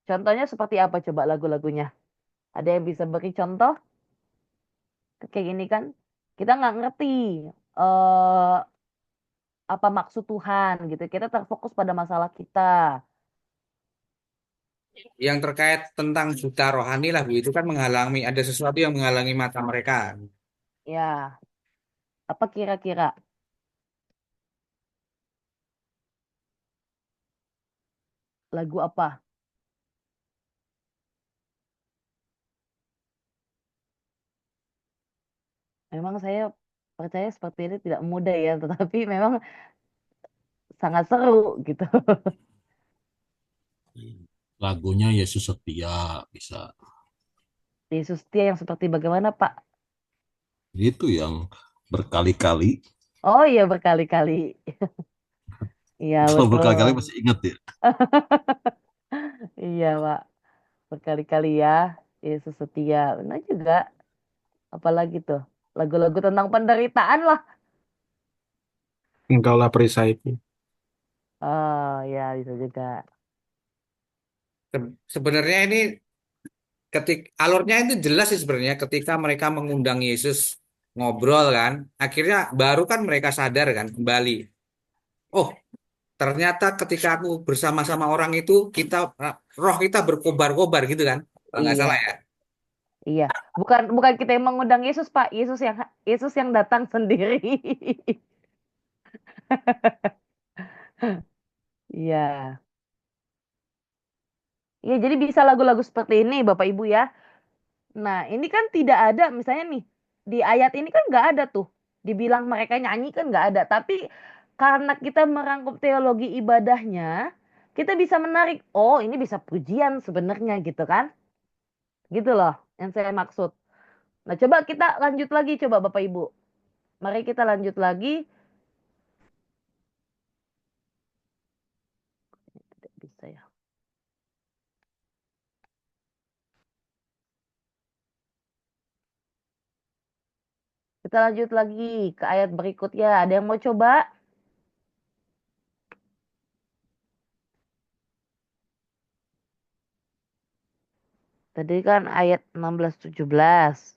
Contohnya seperti apa coba lagu-lagunya? Ada yang bisa beri contoh? Kayak gini kan? Kita nggak ngerti eh apa maksud Tuhan gitu. Kita terfokus pada masalah kita. Yang terkait tentang buta rohani lah Bu, itu kan menghalangi ada sesuatu yang menghalangi mata mereka. Ya, apa kira-kira? Lagu apa? Memang saya percaya seperti ini tidak mudah ya, tetapi memang sangat seru gitu. Lagunya Yesus Setia bisa. Yesus dia yang seperti bagaimana, Pak? Itu yang berkali-kali. Oh iya berkali-kali. Iya Kalau berkali-kali betul. masih ingat ya. Iya, Pak. Berkali-kali ya. Yesus setia. Benar juga. Apalagi tuh? Lagu-lagu tentang penderitaan lah. Engkaulah perisaiku. Oh ya bisa juga. Sebenarnya ini alurnya itu jelas sih sebenarnya ketika mereka mengundang Yesus ngobrol kan, akhirnya baru kan mereka sadar kan kembali. Oh, ternyata ketika aku bersama-sama orang itu kita roh kita berkobar-kobar gitu kan. Kalau nggak salah Iya, ya. iya. Bukan bukan kita yang mengundang Yesus, Pak. Yesus yang datang sendiri. Iya. Iya, jadi bisa lagu-lagu seperti ini, Bapak Ibu ya. Nah, ini kan tidak ada, misalnya nih, di ayat ini kan nggak ada tuh. Dibilang mereka nyanyi kan nggak ada. Tapi karena kita merangkum teologi ibadahnya, kita bisa menarik, oh ini bisa pujian sebenarnya gitu kan. Gitu loh yang saya maksud. Nah, coba kita lanjut lagi, coba Bapak Ibu. Mari kita lanjut lagi. Tidak bisa ya. Kita lanjut lagi ke ayat berikutnya. Ada yang mau coba? Tadi kan ayat 16-17.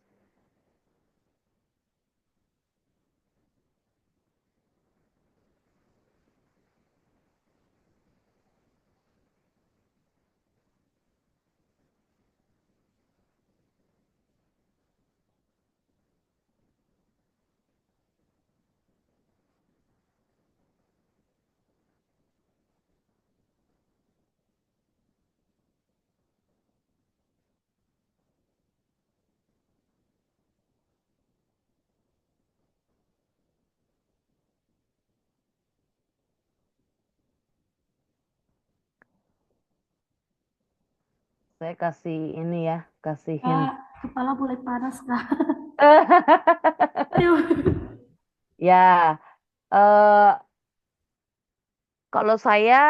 Saya kasih ini ya, kasih hint. Kak, kepala mulai panas, Kak. Aduh. Ya, eh kalau saya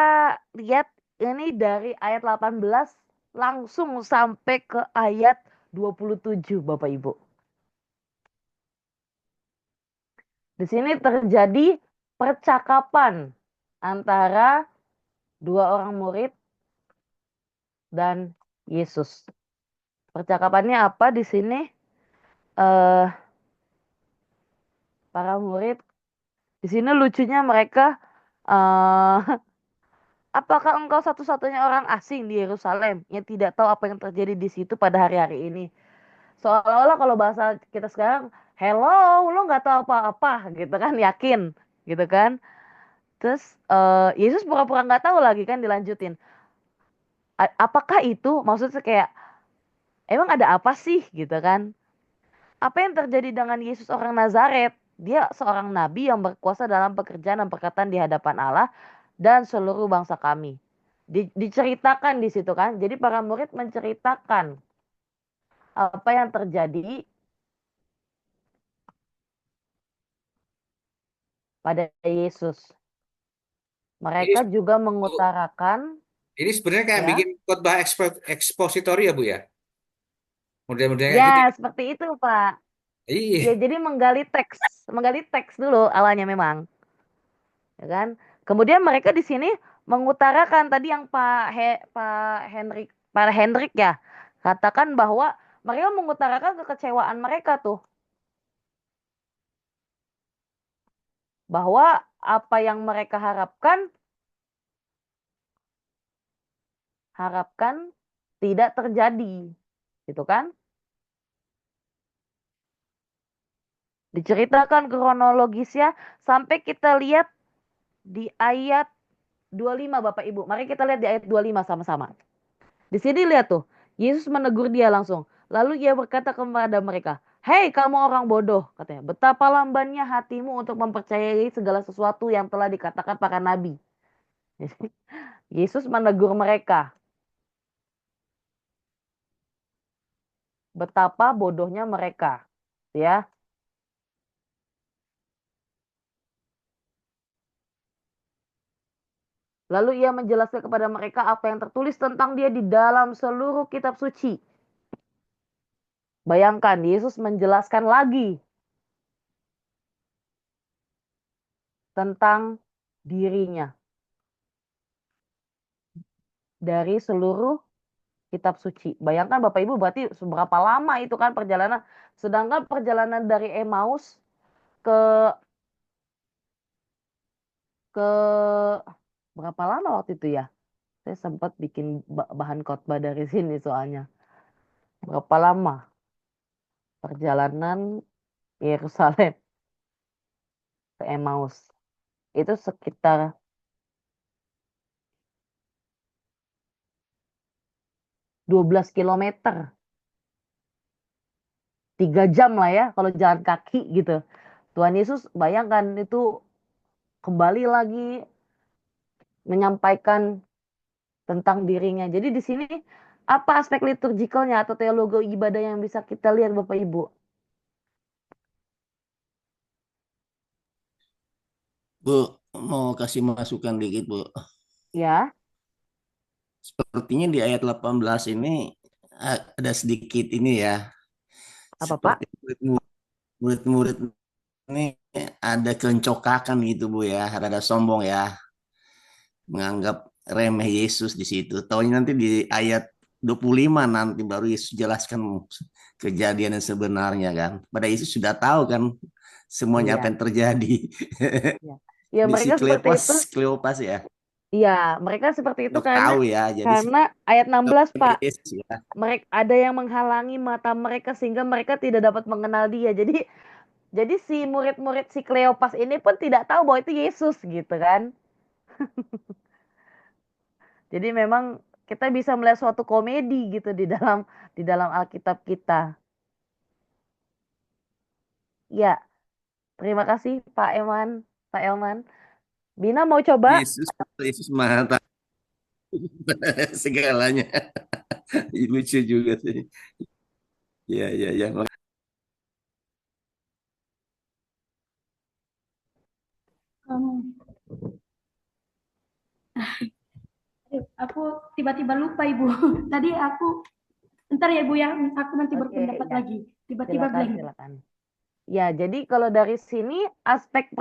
lihat ini dari ayat 18 langsung sampai ke ayat 27, Bapak Ibu. Di sini terjadi percakapan antara dua orang murid dan Yesus. Percakapannya apa di sini? Eh para murid di sini lucunya mereka eh apakah engkau satu-satunya orang asing di Yerusalem yang tidak tahu apa yang terjadi di situ pada hari-hari ini? Seolah-olah kalau bahasa kita sekarang, hello, lo nggak tahu apa-apa gitu kan, yakin gitu kan. Terus Yesus pura-pura nggak tahu lagi kan, dilanjutin. Apakah itu maksudnya kayak emang ada apa sih gitu kan? Apa yang terjadi dengan Yesus orang Nazaret? Dia seorang nabi yang berkuasa dalam pekerjaan dan perkataan di hadapan Allah dan seluruh bangsa kami. Diceritakan di situ kan. Jadi para murid menceritakan apa yang terjadi pada Yesus. Ini Mereka juga mengutarakan ini sebenarnya kayak ya. bikin khotbah ekspositori ya Bu ya. Model-modelnya kayak Ya, gitu. seperti itu, Pak. Ya, Iya. jadi menggali teks dulu awalnya memang, ya kan? Kemudian mereka di sini mengutarakan tadi yang Pak Hendrik ya katakan bahwa mereka mengutarakan kekecewaan mereka tuh, bahwa apa yang mereka harapkan tidak terjadi, gitu kan? Diceritakan kronologisnya sampai kita lihat di ayat 25 Bapak Ibu. Mari kita lihat di ayat 25 sama-sama. Di sini lihat tuh, Yesus menegur dia langsung. Lalu ia berkata kepada mereka, "Hei kamu orang bodoh," katanya, "betapa lambannya hatimu untuk mempercayai segala sesuatu yang telah dikatakan para nabi." Yesus menegur mereka, betapa bodohnya mereka, ya. Lalu ia menjelaskan kepada mereka apa yang tertulis tentang dia di dalam seluruh kitab suci. Bayangkan, Yesus menjelaskan lagi tentang dirinya dari seluruh kitab suci. Bayangkan Bapak Ibu berarti seberapa lama itu kan perjalanan. Sedangkan perjalanan dari Emmaus ke ke berapa lama waktu itu ya? Saya sempat bikin bahan khotbah dari sini soalnya. Berapa lama perjalanan Yerusalem ke Emmaus? Itu sekitar 12 kilometer. 3 jam lah ya kalau jalan kaki gitu. Tuhan Yesus bayangkan itu kembali lagi menyampaikan tentang dirinya. Jadi di sini apa aspek liturgikalnya atau teologi ibadah yang bisa kita lihat Bapak Ibu? Bu, mau kasih masukan dikit, Bu. Ya, Sepertinya di ayat 18 ini ada sedikit ini ya, apa Pak? seperti murid-murid ini ada kerencokakan gitu, Bu ya, ada sombong ya, menganggap remeh Yesus di situ. Taunya nanti di ayat 25 nanti baru Yesus jelaskan kejadian yang sebenarnya kan. Pada Yesus sudah tahu kan semuanya apa Iya, yang terjadi. iya. Ya Di si mereka seperti itu. Kleopas ya. Iya, mereka seperti itu Udah karena tahu ya, jadi ayat 16 Pak, Yesus ya. mereka ada yang menghalangi mata mereka sehingga mereka tidak dapat mengenal dia. Jadi si murid-murid si Kleopas ini pun tidak tahu bahwa itu Yesus gitu kan. Jadi memang kita bisa melihat suatu komedi gitu di dalam Alkitab kita. Ya, terima kasih Pak Eman, Pak Elman. Bina mau coba? Yesus maha tahu segalanya. Lucu juga sih. Ya, ya, ya. Em, aku tiba-tiba lupa Ibu. Tadi aku, ntar ya Bu ya, aku nanti Oke, berpendapat ya. lagi. Tiba-tiba Silakan, blank. silakan. Ya, jadi kalau dari sini aspek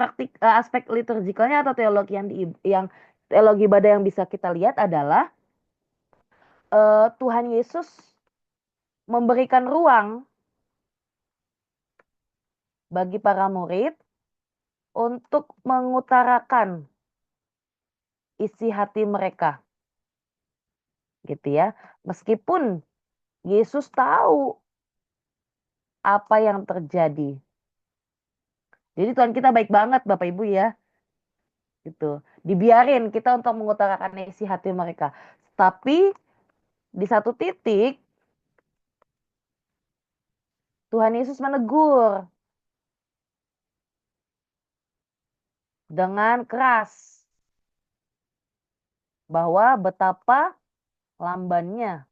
liturgikalnya atau teologi yang teologi ibadah yang bisa kita lihat adalah Tuhan Yesus memberikan ruang bagi para murid untuk mengutarakan isi hati mereka, gitu ya. Meskipun Yesus tahu apa yang terjadi. Jadi Tuhan kita baik banget Bapak Ibu ya, gitu. Dibiarin kita untuk mengutarakan isi hati mereka. Tapi di satu titik Tuhan Yesus menegur dengan keras bahwa betapa lambannya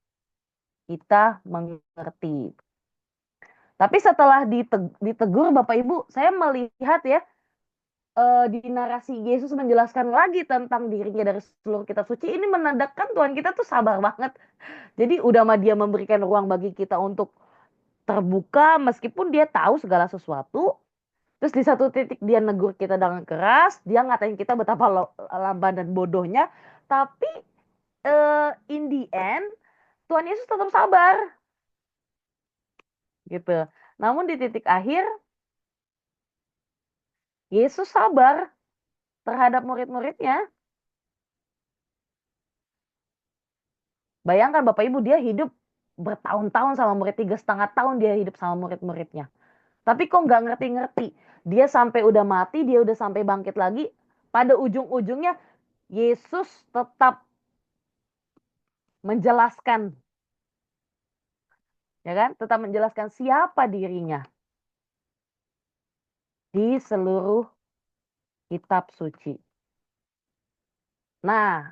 kita mengerti. Tapi setelah ditegur Bapak Ibu, saya melihat ya di narasi Yesus menjelaskan lagi tentang dirinya dari seluruh kitab suci ini menandakan Tuhan kita tuh sabar banget. Jadi udah mah dia memberikan ruang bagi kita untuk terbuka meskipun dia tahu segala sesuatu. Terus di satu titik dia negur kita dengan keras, dia ngatain kita betapa lamban dan bodohnya. Tapi in the end Tuhan Yesus tetap sabar, gitu. Namun di titik akhir Yesus sabar terhadap murid-muridnya. Bayangkan Bapak Ibu dia hidup bertahun-tahun sama murid, 3,5 tahun dia hidup sama murid-muridnya. Tapi kok nggak ngerti-ngerti. Dia sampai udah mati, dia udah sampai bangkit lagi. Pada ujung-ujungnya Yesus tetap menjelaskan, ya kan? Tetap menjelaskan siapa dirinya di seluruh kitab suci. Nah,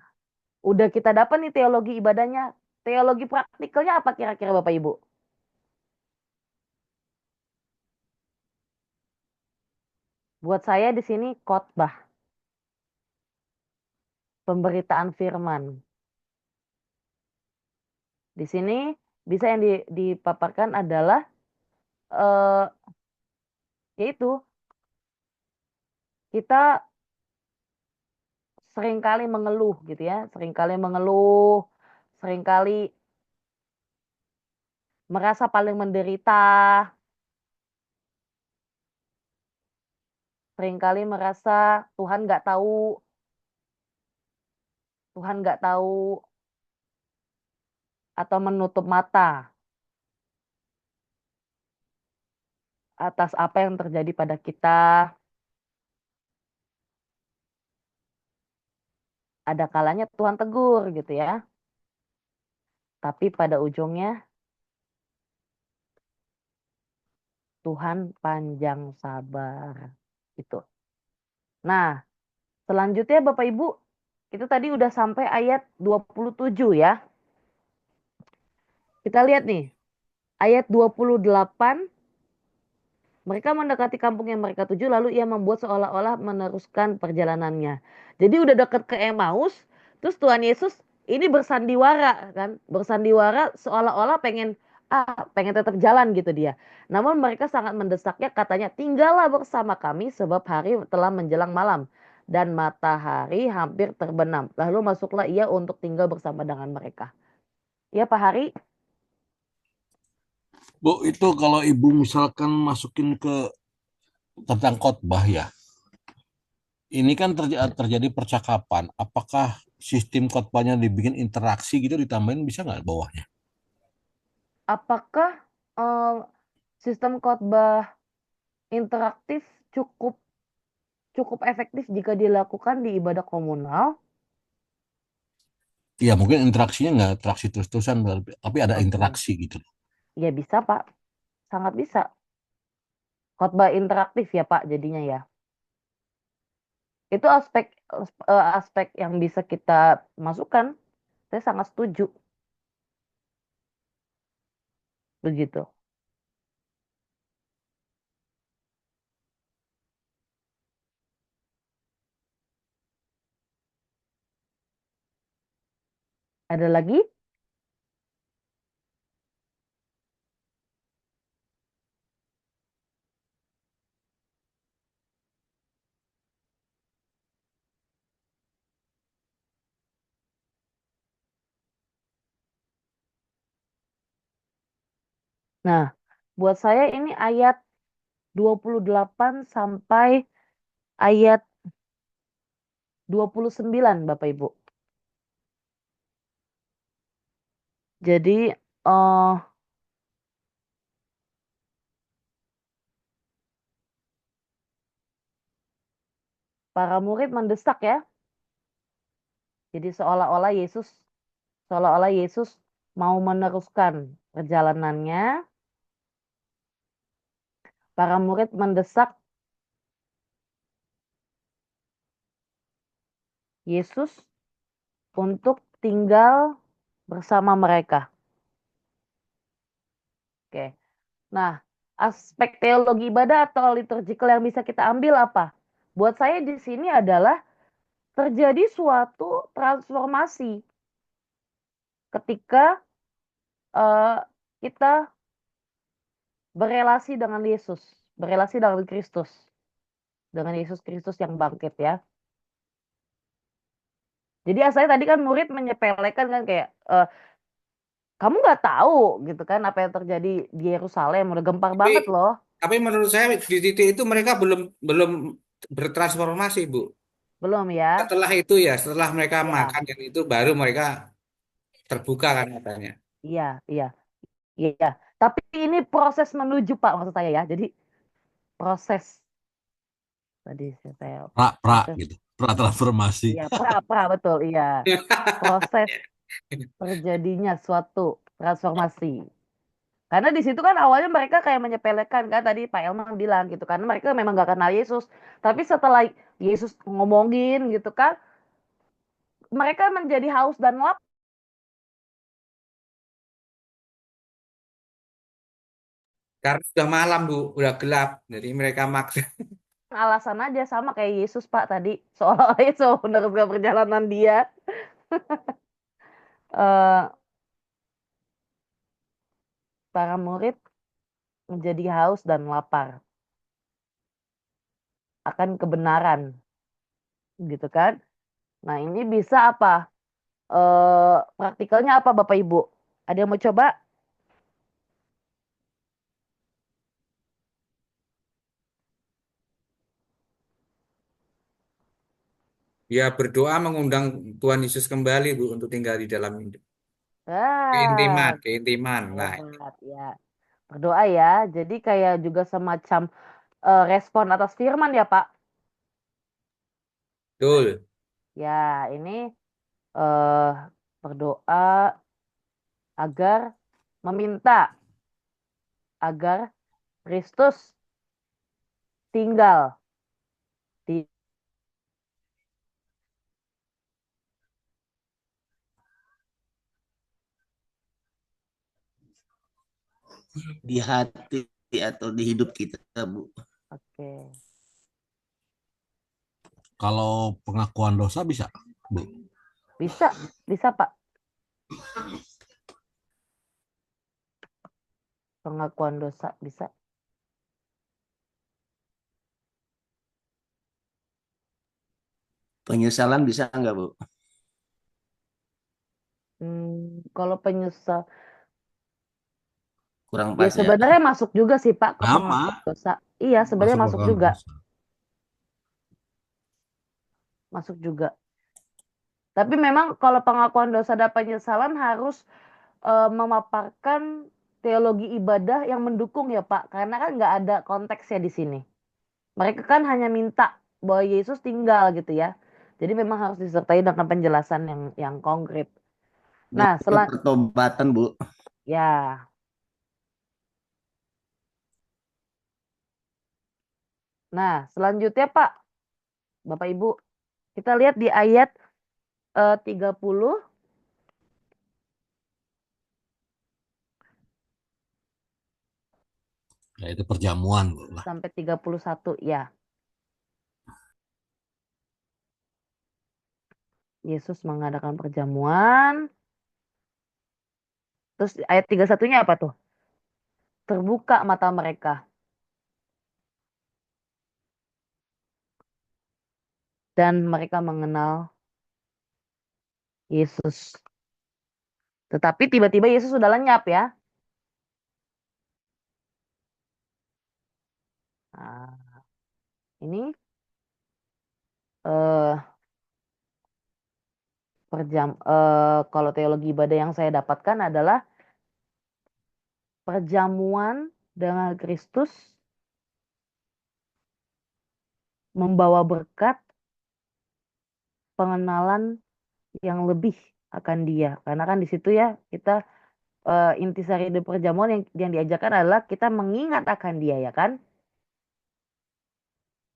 udah kita dapat nih teologi ibadahnya. Teologi praktikalnya apa kira-kira Bapak Ibu? Buat saya di sini khotbah, pemberitaan firman. Di sini bisa yang dipaparkan adalah eh, yaitu kita seringkali mengeluh gitu ya, seringkali mengeluh, seringkali merasa paling menderita, seringkali merasa Tuhan nggak tahu, atau menutup mata atas apa yang terjadi pada kita. Ada kalanya Tuhan tegur gitu ya, tapi pada ujungnya Tuhan panjang sabar gitu. Nah, selanjutnya Bapak Ibu, itu tadi udah sampai ayat 27 ya. Kita lihat nih, ayat 28, mereka mendekati kampung yang mereka tuju, lalu ia membuat seolah-olah meneruskan perjalanannya. Jadi udah dekat ke Emmaus, terus Tuhan Yesus ini bersandiwara kan, bersandiwara seolah-olah pengen tetap jalan gitu dia. Namun mereka sangat mendesaknya, katanya, tinggallah bersama kami sebab hari telah menjelang malam dan matahari hampir terbenam. Lalu masuklah ia untuk tinggal bersama dengan mereka. Ya Pak Hari? Bu, itu kalau Ibu misalkan masukin ke tentang khotbah ya, ini kan terjadi percakapan. Apakah sistem khotbahnya dibikin interaksi gitu, ditambahin bisa nggak bawahnya? Apakah eh, sistem khotbah interaktif cukup cukup efektif jika dilakukan di ibadah komunal? Ya mungkin interaksinya nggak interaksi terus-terusan, tapi ada Oke. interaksi gitu. Ya bisa Pak, sangat bisa. Khotbah interaktif ya Pak jadinya ya. Itu aspek yang bisa kita masukkan. Saya sangat setuju. Begitu. Ada lagi? Nah, buat saya ini ayat 28 sampai ayat 29 Bapak Ibu. Jadi para murid mendesak ya. Jadi seolah-olah Yesus mau meneruskan perjalanannya. Para murid mendesak Yesus untuk tinggal bersama mereka. Oke. Nah, aspek teologi ibadah atau liturgical yang bisa kita ambil apa? Buat saya di sini adalah terjadi suatu transformasi ketika kita berelasi dengan Yesus, berelasi dengan Kristus, dengan Yesus Kristus yang bangkit ya. Jadi asalnya tadi kan murid menyepelekan kan kayak kamu nggak tahu gitu kan apa yang terjadi di Yerusalem, udah gempar banget loh. Tapi menurut saya di titik itu mereka belum belum bertransformasi, Bu. Belum ya? Setelah itu ya, setelah mereka Ya, makan dan itu baru mereka terbuka kan katanya. iya, iya, iya. Tapi ini proses menuju Pak maksud saya ya. Jadi proses tadi saya Pra proses, gitu, pra transformasi. iya pra betul, iya. Proses terjadinya suatu transformasi. Karena di situ kan awalnya mereka kayak menyepelekan kan tadi Pak Elman bilang gitu karena mereka memang gak kenal Yesus. Tapi setelah Yesus ngomongin gitu kan, mereka menjadi haus dan lapar. Karena sudah malam, Bu, udah gelap. Jadi mereka maksa. Alasan aja sama kayak Yesus Pak tadi. Seolah-olah Yesus meneruskan perjalanan dia. Eh, para murid menjadi haus dan lapar akan kebenaran gitu kan. Nah ini bisa apa? Praktikalnya apa Bapak Ibu? Ada yang mau coba? Ya berdoa mengundang Tuhan Yesus kembali Bu untuk tinggal di dalam hidup. Ah, Keintiman, keintiman. Nah, hebat ya. Berdoa ya. Jadi kayak juga semacam respon atas firman ya, Pak. betul. Ya, ini eh berdoa agar meminta agar Kristus tinggal di Di hati atau di hidup kita, Bu. Oke. Kalau pengakuan dosa bisa, Bu. Bisa, bisa Pak. Pengakuan dosa bisa. Penyesalan bisa nggak, Bu? Kalau penyesal, Kurang ya pas ya. sebenarnya masuk juga sih Pak ke pengakuan Sama, dosa. Iya, sebenarnya masuk masuk pengakuan juga, dosa. masuk juga. Tapi memang kalau pengakuan dosa dan penyesalan harus memaparkan teologi ibadah yang mendukung ya Pak, karena kan nggak ada konteksnya di sini. Mereka kan hanya minta bahwa Yesus tinggal gitu ya. Jadi memang harus disertai dengan penjelasan yang konkret. Nah, Butuh pertobatan, Bu. ya. Nah, selanjutnya Pak, Bapak Ibu, kita lihat di ayat 30 Ya, itu perjamuan, Bu lah. sampai 31 ya. Yesus mengadakan perjamuan. Terus ayat 31-nya apa tuh? Terbuka mata mereka dan mereka mengenal Yesus. Tetapi tiba-tiba Yesus sudah lenyap ya. Nah, ini eh kalau teologi ibadah yang saya dapatkan adalah perjamuan dengan Kristus membawa berkat pengenalan yang lebih akan Dia. Karena kan di situ ya kita intisari dari perjamuan yang diajarkan adalah kita mengingat akan Dia ya kan?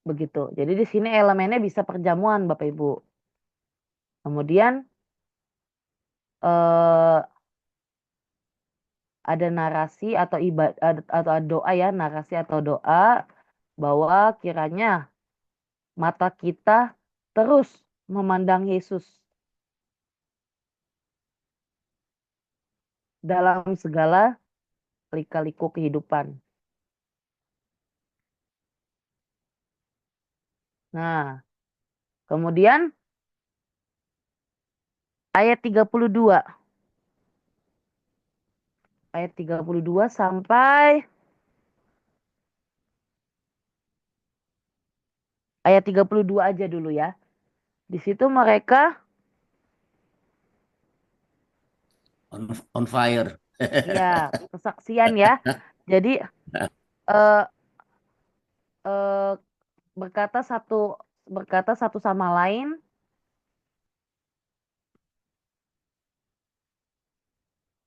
Begitu. Jadi di sini elemennya bisa perjamuan Bapak Ibu. Kemudian eh ada narasi atau ibadah atau doa ya, narasi atau doa bahwa kiranya mata kita terus memandang Yesus dalam segala lika-liku kehidupan. Nah, kemudian ayat 32. Ayat 32 sampai ayat 32 aja dulu ya. Di situ mereka On fire. ya kesaksian ya. Jadi eh, eh, berkata satu sama lain,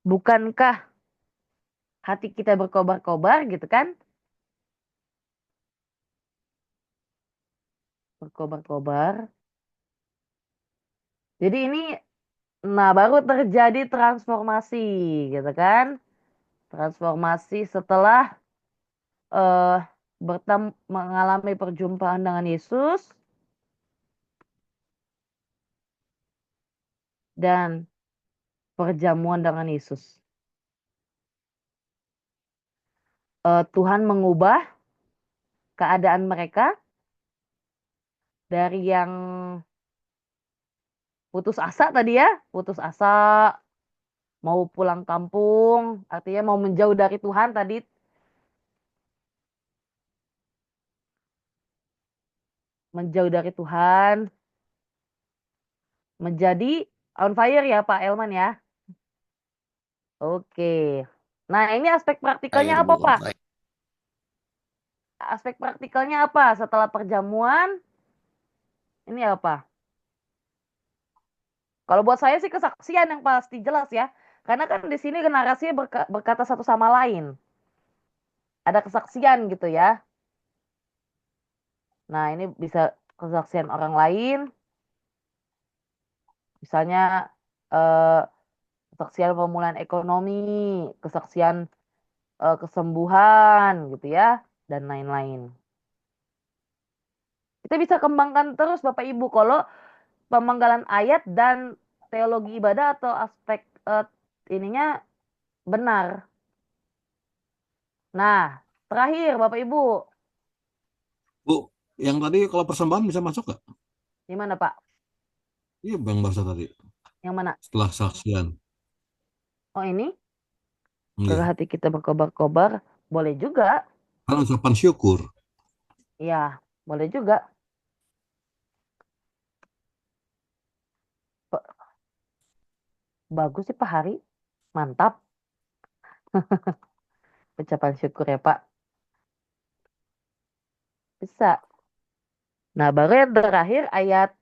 bukankah hati kita berkobar-kobar gitu kan? Berkobar-kobar. Jadi ini baru terjadi transformasi gitu kan? Transformasi setelah eh mengalami perjumpaan dengan Yesus dan perjamuan dengan Yesus. Tuhan mengubah keadaan mereka dari yang putus asa tadi ya, putus asa, mau pulang kampung, artinya mau menjauh dari Tuhan tadi, menjauh dari Tuhan, menjadi on fire ya Pak Elman ya. Oke. Nah, ini aspek praktikalnya Air apa Bu, on Pak? fire. Aspek praktikalnya apa setelah perjamuan? Ini apa? Kalau buat saya sih kesaksian yang pasti jelas ya. Karena kan di sini narasinya berkata satu sama lain. Ada kesaksian gitu ya. Nah, ini bisa kesaksian orang lain. Misalnya eh, kesaksian pemulihan ekonomi, kesaksian kesembuhan gitu ya, dan lain-lain. Kita bisa kembangkan terus Bapak Ibu kalau pemenggalan ayat dan teologi ibadah atau aspek ininya benar. Nah, terakhir Bapak Ibu, Bu, yang tadi kalau persembahan bisa masuk nggak? gimana Pak? Iya, Bang Barsa tadi. Yang mana? Setelah saksian. Oh ini, kalau Iya. hati kita berkobar-kobar, boleh juga. Kan ucapan syukur. Ya, boleh juga. Bagus sih Pak Hari, mantap. Ucapan syukur ya Pak. Bisa. Nah, baru yang terakhir ayat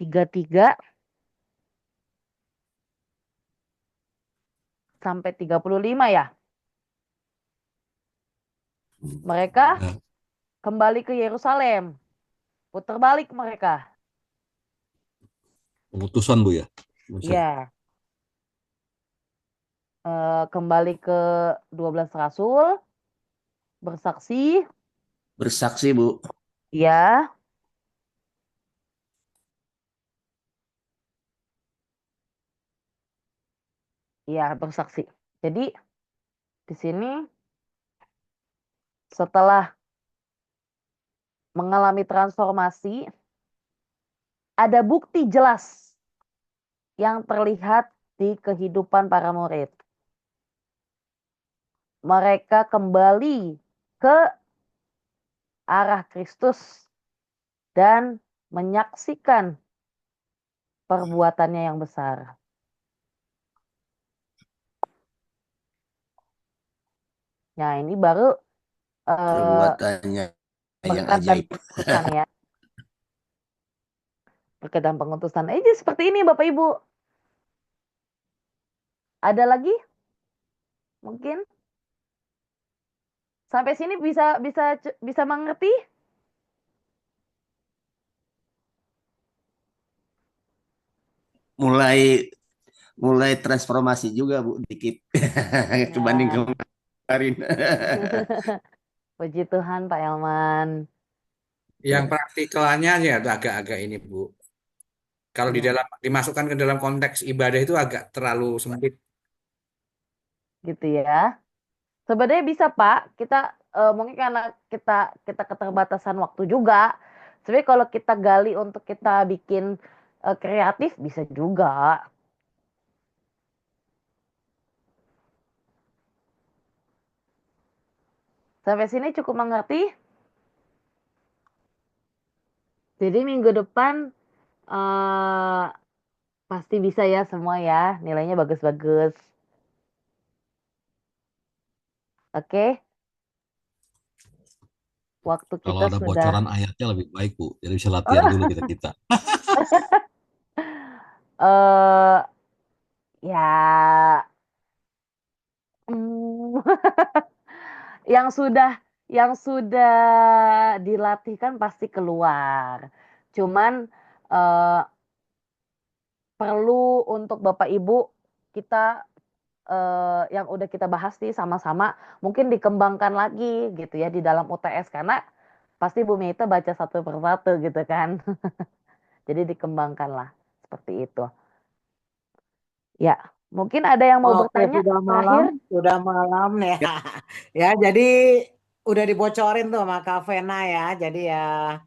33 sampai 35 ya. Mereka Ya, kembali ke Yerusalem. Putar balik mereka. pengutusan Bu ya. Bisa. Ya, kembali ke 12 rasul, bersaksi, Bersaksi Bu. ya, ya bersaksi. Jadi di sini setelah mengalami transformasi, ada bukti jelas yang terlihat di kehidupan para murid. Mereka kembali ke arah Kristus dan menyaksikan perbuatannya yang besar. Nah, ini baru Perbuatannya yang berkat dan ajaib. pengutusan ya. Berkat dan pengutusan. Seperti ini Bapak Ibu. Ada lagi? Mungkin sampai sini bisa mengerti? Mulai mulai transformasi juga Bu dikit kebanding Ya. kemarin. Puji Tuhan Pak Elman. Yang praktikalnya ya itu agak-agak ini Bu. Kalau di Ya, dalam dimasukkan ke dalam konteks ibadah itu agak terlalu sempit. gitu ya. Sebenarnya bisa Pak, kita mungkin karena kita kita keterbatasan waktu juga. Sebenarnya kalau kita gali untuk kita bikin kreatif bisa juga. Sampai sini cukup mengerti? Jadi minggu depan eh pasti bisa ya semua ya, nilainya bagus-bagus. Oke, waktu Kalau kita ada sudah. bocoran ayatnya lebih baik Bu. Jadi bisa latihan Oh, dulu kita-kita. eh ya, mm, yang sudah dilatih kan pasti keluar. Cuman eh, perlu untuk Bapak Ibu kita yang udah kita bahas nih sama-sama mungkin dikembangkan lagi gitu ya di dalam UTS karena pasti Bu Mita baca satu persatu gitu kan. Jadi dikembangkan lah seperti itu. Ya, mungkin ada yang mau Oke, bertanya terakhir? sudah malam ya. Ya, jadi udah dibocorin tuh sama Kak Vena ya. Jadi ya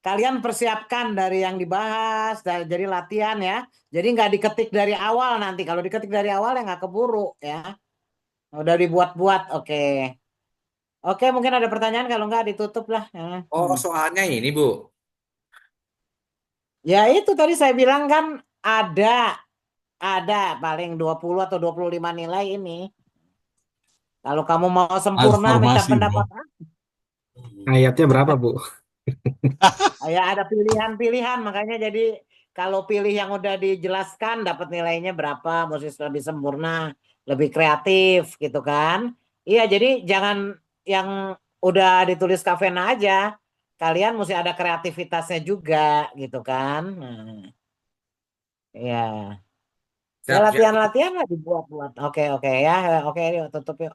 kalian persiapkan dari yang dibahas, jadi latihan ya. Jadi nggak diketik dari awal nanti. Kalau diketik dari awal ya nggak keburu ya. Udah dibuat-buat, oke. Oke, mungkin ada pertanyaan, kalau nggak ditutup lah. Ya. Oh, soalnya ini Bu. Ya itu tadi saya bilang kan ada paling 20 atau 25 nilai ini. Kalau kamu mau sempurna minta Transformasi, bro. pendapat Ayatnya berapa, Bu? ya ada pilihan-pilihan makanya jadi kalau pilih yang udah dijelaskan dapat nilainya berapa, mesti lebih sempurna, lebih kreatif gitu kan. Iya, jadi jangan yang udah ditulis Kavena aja. Kalian mesti ada kreativitasnya juga gitu kan. Nah, ya. Ya Siap, siap. latihan-latihan lah dibuat-buat. Oke ya, oke yuk tutup yuk.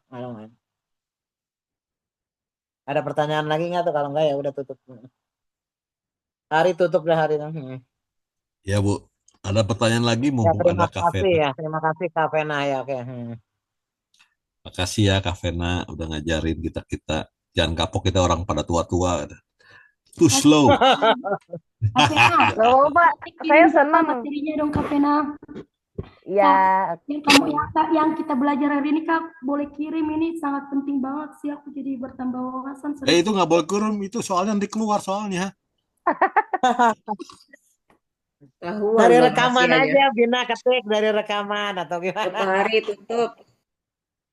Ada pertanyaan lagi nggak tuh? Kalau nggak ya udah tutup. Hari tutup dah hari. Ya, Bu. Ada pertanyaan lagi Ya mumpung terima ada Kak kasih Vena. ya, terima kasih Kak Vena ya. Oke. Makasih ya Kak Vena udah ngajarin kita-kita. Jangan kapok kita orang pada tua-tua. Too slow. Kapena, Loh, Pak, nanti saya kirim data senang. materinya dong Kapena. Ya, Yang kamu yang kita belajar hari ini Kak, boleh kirim, ini sangat penting banget sih, aku jadi bertambah wawasan Itu nggak boleh kurung, itu soalnya nanti keluar soalnya. Tahuan Dari dong rekaman rahasianya. aja, Bina ketik dari rekaman atau gimana? Satu hari tutup.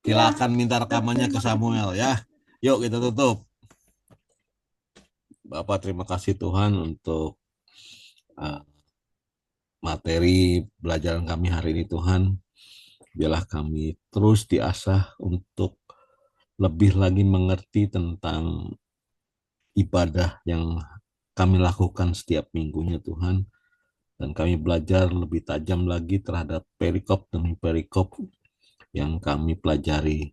Silakan minta rekamannya ke Samuel ya. Yuk kita tutup. Bapak terima kasih Tuhan untuk uh, materi pelajaran kami hari ini Tuhan. Biarlah kami terus diasah untuk lebih lagi mengerti tentang ibadah yang kami lakukan setiap minggunya Tuhan. Dan kami belajar lebih tajam lagi terhadap perikop demi perikop yang kami pelajari.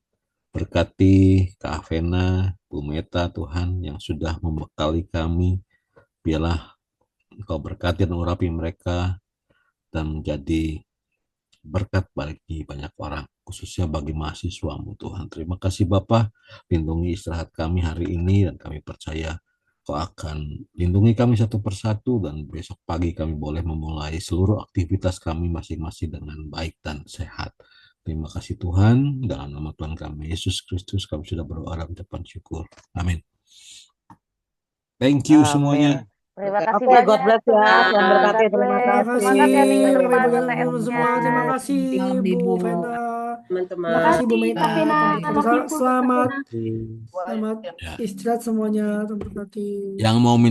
Berkati Kak Avena, Bu Meta Tuhan yang sudah membekali kami. Biarlah Engkau berkati dan urapi mereka dan menjadi berkat bagi banyak orang, khususnya bagi mahasiswamu Tuhan. Terima kasih Bapak, lindungi istirahat kami hari ini dan kami percaya Kau akan lindungi kami satu persatu dan besok pagi kami boleh memulai seluruh aktivitas kami masing-masing dengan baik dan sehat. Terima kasih Tuhan, dalam nama Tuhan kami Yesus Kristus kami sudah berdoa dan ucapan syukur. Amin. Thank you semuanya. Amin. terima kasih Oke, God banyak bless ya. Tuhan. Tuhan God berkati. Terima bless. kasih. Terima Semangat ya minggu kasih depan Bapak dan Ibu UTS-nya. semua. Terima kasih Malam Bu Ibu, Vena. Terima Terima teman-teman. kasih Bu kasih Meta. Kapena, Teman-teman. selamat minggu Selamat Kapena. selamat Ya. istirahat semuanya. Terima kasih. Yang mau minta